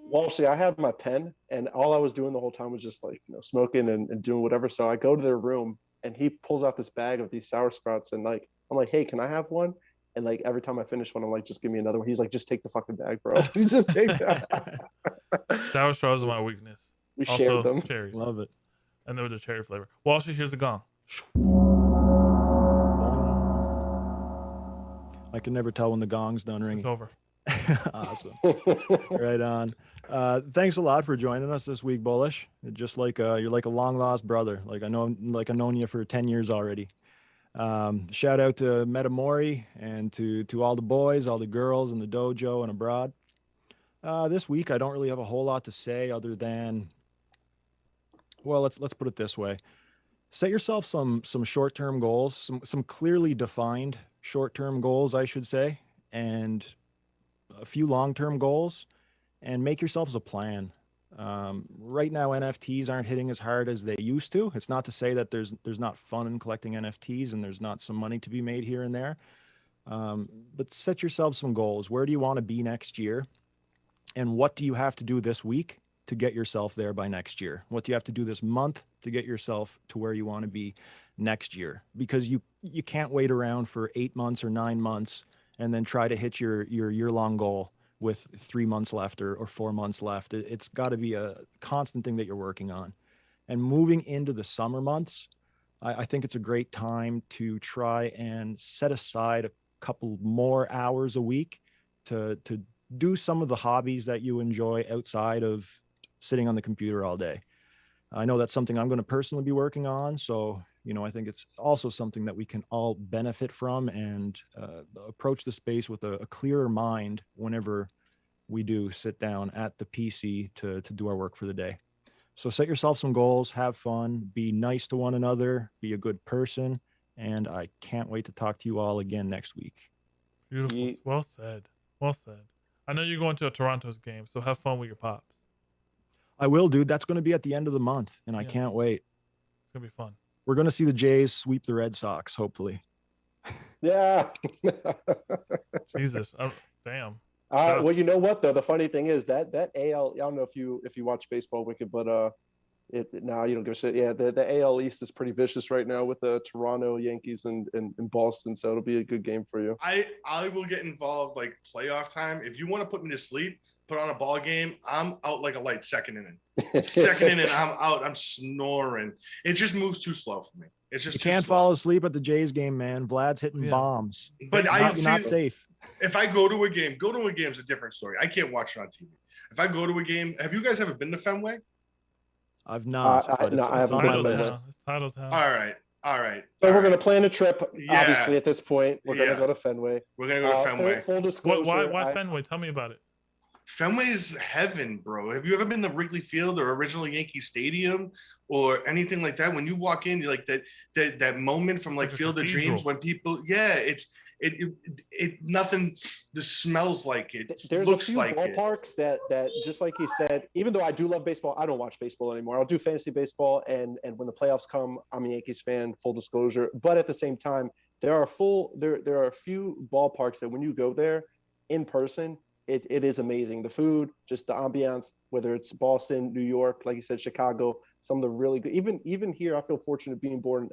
Well, see, I had my pen, and all I was doing the whole time was just like, smoking and doing whatever. So I go to their room, and he pulls out this bag of these sour sprouts, and like, I'm like, hey, can I have one? And like every time I finish one, I'm like, just give me another one. He's like, just take the fucking bag, bro. He just take that. Sour straws are my weakness. We Also, shared them. cherries. Love it. And they were the cherry flavor. Walshy, here's the gong. I can never tell when the gong's done It's ringing. over. Awesome. Right on. Thanks a lot for joining us this week, Bullish. Just like you're like a long lost brother. Like I've known you for 10 years already. Shout out to Metamori and to all the boys, all the girls in the dojo and abroad. This week I don't really have a whole lot to say other than, well, let's put it this way. Set yourself some short-term goals, some clearly defined short-term goals, I should say, and a few long-term goals, and make yourselves a plan. Right now, NFTs aren't hitting as hard as they used to. It's not to say that there's not fun in collecting NFTs and there's not some money to be made here and there. But set yourselves some goals. Where do you want to be next year? And what do you have to do this week to get yourself there by next year? What do you have to do this month to get yourself to where you want to be next year? Because you can't wait around for 8 months or 9 months and then try to hit your year-long goal with 3 months left or 4 months left. It's got to be a constant thing that you're working on. And moving into the summer months, I think it's a great time to try and set aside a couple more hours a week to do some of the hobbies that you enjoy outside of sitting on the computer all day. I know that's something I'm going to personally be working on. So, I think it's also something that we can all benefit from and approach the space with a clearer mind whenever we do sit down at the PC to do our work for the day. So set yourself some goals, have fun, be nice to one another, be a good person. And I can't wait to talk to you all again next week. Beautiful. Ye- Well said. Well said. I know you're going to a Toronto's game, so have fun with your pops. I will, dude. That's going to be at the end of the month, and I Yeah. can't wait. It's gonna be fun. We're going to see the Jays sweep the Red Sox, hopefully. Yeah. Jesus. Damn. Shots. Well, you know what though? The funny thing is that AL. I don't know if you watch baseball, Wicked, but now you don't give a shit. Yeah, the AL East is pretty vicious right now with the Toronto Yankees and Boston. So it'll be a good game for you. I will get involved like playoff time. If you want to put me to sleep, put on a ball game, I'm out like a light second inning. Second inning, I'm out. I'm snoring. It just moves too slow for me. It's just You too can't slow. fall asleep at the Jays game, man. Vlad's hitting Yeah. bombs. But You're not safe. If I go to a game is a different story. I can't watch it on TV. If I go to a game, have you guys ever been to Fenway? I've not. I but haven't on been my to list. Fenway. It's title town. All right. So all we're gonna right. plan a trip. Yeah. Obviously, at this point, we're Yeah. gonna go to Fenway. We're gonna go to Fenway. Full disclosure. Why Fenway? Tell me about it. Fenway's heaven, bro. Have you ever been to Wrigley Field or original Yankee Stadium or anything like that? When you walk in, you're like that moment from like like a Field of cathedral. Dreams when people, it nothing. This smells like it. There's looks a few like it. ballparks that just like he said. Even though I do love baseball, I don't watch baseball anymore. I'll do fantasy baseball, and when the playoffs come, I'm a Yankees fan. Full disclosure, but at the same time, there are a few ballparks that when you go there in person, it is amazing. The food, just the ambiance, whether it's Boston, New York, like you said, Chicago, some of the really good. Even here, I feel fortunate being born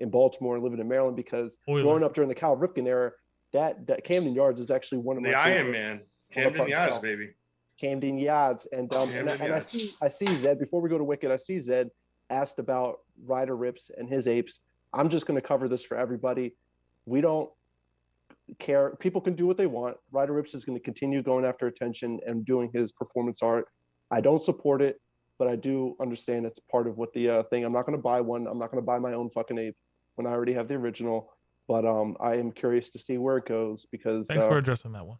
in Baltimore and living in Maryland because Oilers. growing up during the Cal Ripken era, that Camden Yards is actually one of my The Iron favorite. Man, Camden Yards, baby. Camden Yards, and Camden I Yards. see Zed before we go to Wicked. I see Zed asked about Ryder Rips and his apes. I'm just going to cover this for everybody. We don't care. People can do what they want. Ryder Rips is going to continue going after attention and doing his performance art. I don't support it, but I do understand it's part of what the thing. I'm not going to buy one. I'm not going to buy my own fucking ape when I already have the original. But I am curious to see where it goes because Thanks for addressing that one.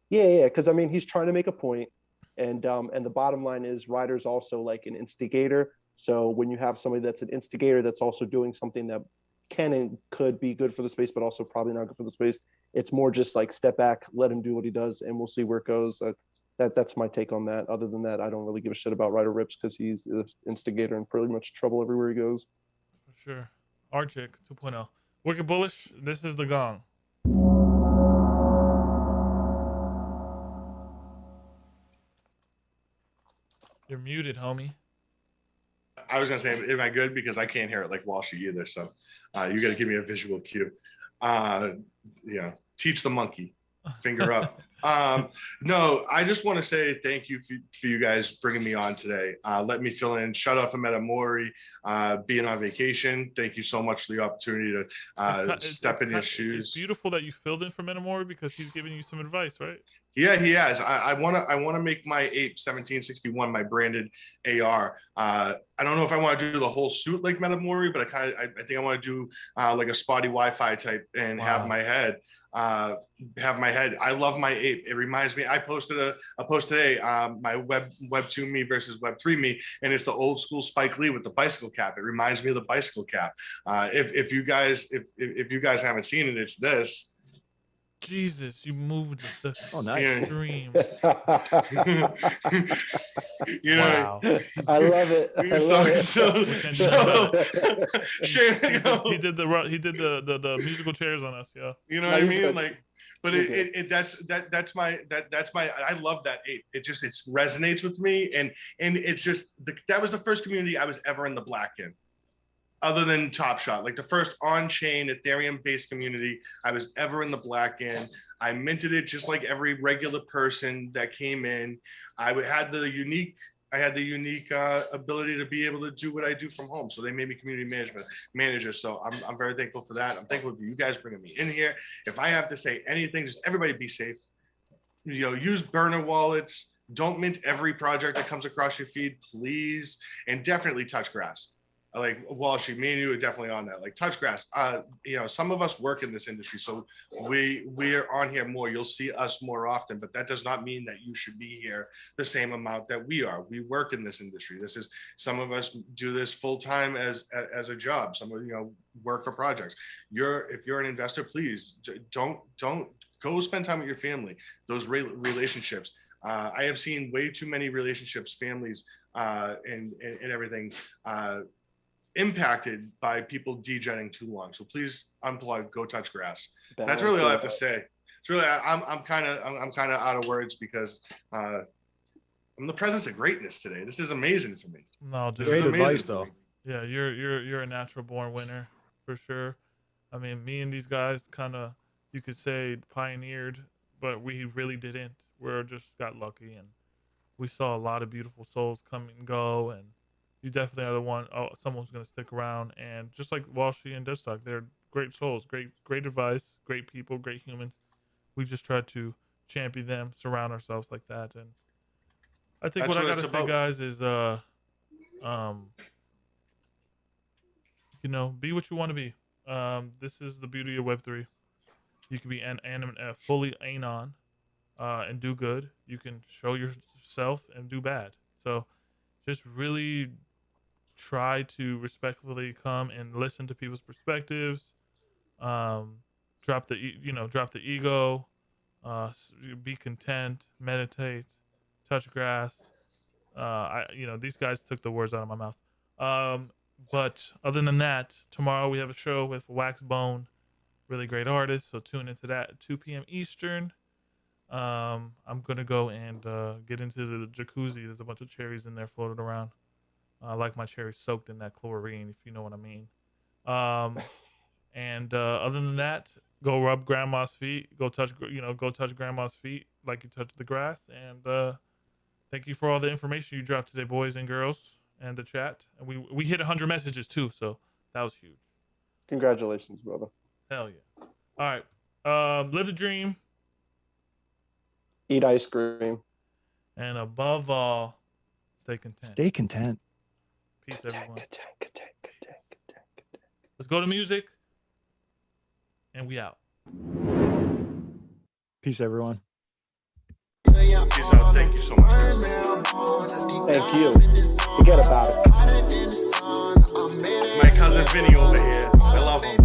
yeah, because I mean he's trying to make a point, and the bottom line is Ryder's also like an instigator. So when you have somebody that's an instigator that's also doing something that can and could be good for the space, but also probably not good for the space, it's more just like step back, let him do what he does, and we'll see where it goes. That's my take on that. Other than that, I don't really give a shit about Ryder Rips because he's an instigator and pretty much trouble everywhere he goes. For sure. Archick 2.0. Wicked Bullish, this is the gong. You're muted, homie. I was gonna say, am I good? Because I can't hear it like Walshy either. So you got to give me a visual cue. Teach the monkey, finger up. No, I just want to say thank you for you guys bringing me on today. Let me fill in. Shout out for Metamori being on vacation. Thank you so much for the opportunity to step in his shoes. It's beautiful that you filled in for Metamori because he's giving you some advice, right? Yeah, he has. I want to make my ape 1761 my branded AR. I don't know if I want to do the whole suit like Metamori, but I think I want to do like a spotty Wi-Fi type and have my head. I love my ape. It reminds me. I posted a post today. My web 2 me versus web 3 me, and it's the old school Spike Lee with the bicycle cap. It reminds me of the bicycle cap. If you guys haven't seen it, it's this. Jesus, you moved the nice. stream. You know, Wow. I love it. He did the musical chairs on us, yeah. You know what I mean? Like, but that's my I love that ape. It resonates with me, and it's just that was the first community I was ever in the black in. Other than Top Shot, like the first on-chain Ethereum-based community I was ever in the black in. I minted it just like every regular person that came in. I had the unique ability to be able to do what I do from home. So they made me community manager. So I'm very thankful for that. I'm thankful for you guys bringing me in here. If I have to say anything, just everybody be safe. Use burner wallets. Don't mint every project that comes across your feed, please. And definitely touch grass. Like Walshy, me and you are definitely on that. Like touch grass. Some of us work in this industry, so we're on here more. You'll see us more often, but that does not mean that you should be here the same amount that we are. We work in this industry. Some of us do this full time as a job. Some of work for projects. If you're an investor, please don't go spend time with your family. Those relationships. I have seen way too many relationships, families, and everything. Impacted by people degenerating too long. So please unplug, go touch grass. That's really all I have to say. it's really I'm kind of out of words because I'm the presence of greatness today. This is amazing for me. No, This dude. is Great amazing advice, for though. me. Yeah, you're a natural born winner for sure. I mean, me and these guys kind of, you could say, pioneered, but we really didn't. We're just got lucky, and we saw a lot of beautiful souls come and go, and you definitely are the one. Oh, someone's gonna stick around, and just like Walshy and Deathstock, they're great souls, great advice, great people, great humans. We just try to champion them, surround ourselves like that, and I think That's what I what gotta it's say, about. guys, is be what you want to be. This is the beauty of Web3. You can be fully anon, and do good. You can show yourself and do bad. So just really try to respectfully come and listen to people's perspectives. Drop the ego. Be content. Meditate. Touch grass. These guys took the words out of my mouth. But other than that, tomorrow we have a show with Waxbone, really great artist. So tune into that at 2 p.m. Eastern. I'm gonna go and get into the jacuzzi. There's a bunch of cherries in there floating around. I like my cherries soaked in that chlorine, if you know what I mean. And other than that, go rub grandma's feet. Go touch grandma's feet like you touch the grass. And thank you for all the information you dropped today, boys and girls, and the chat. And we hit 100 messages too, so that was huge. Congratulations, brother. Hell yeah! All right, live the dream, Eat ice cream. and above all, stay content. Stay content. Peace, everyone. Content. Let's go to music, and we out. Peace, everyone. Peace out. Thank you so much. Thank you. Forget about it. My cousin Vinny over here. I love him.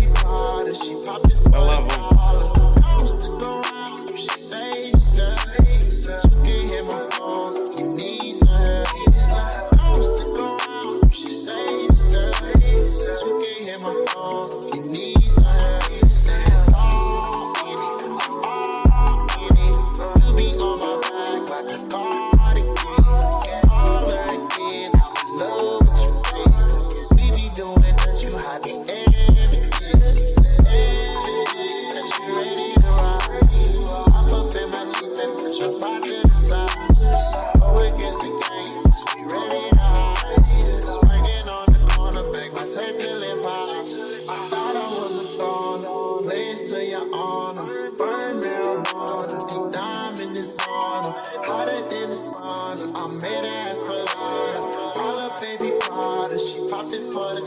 I love him. I'm made ass for life. All up baby powder, she popped it for the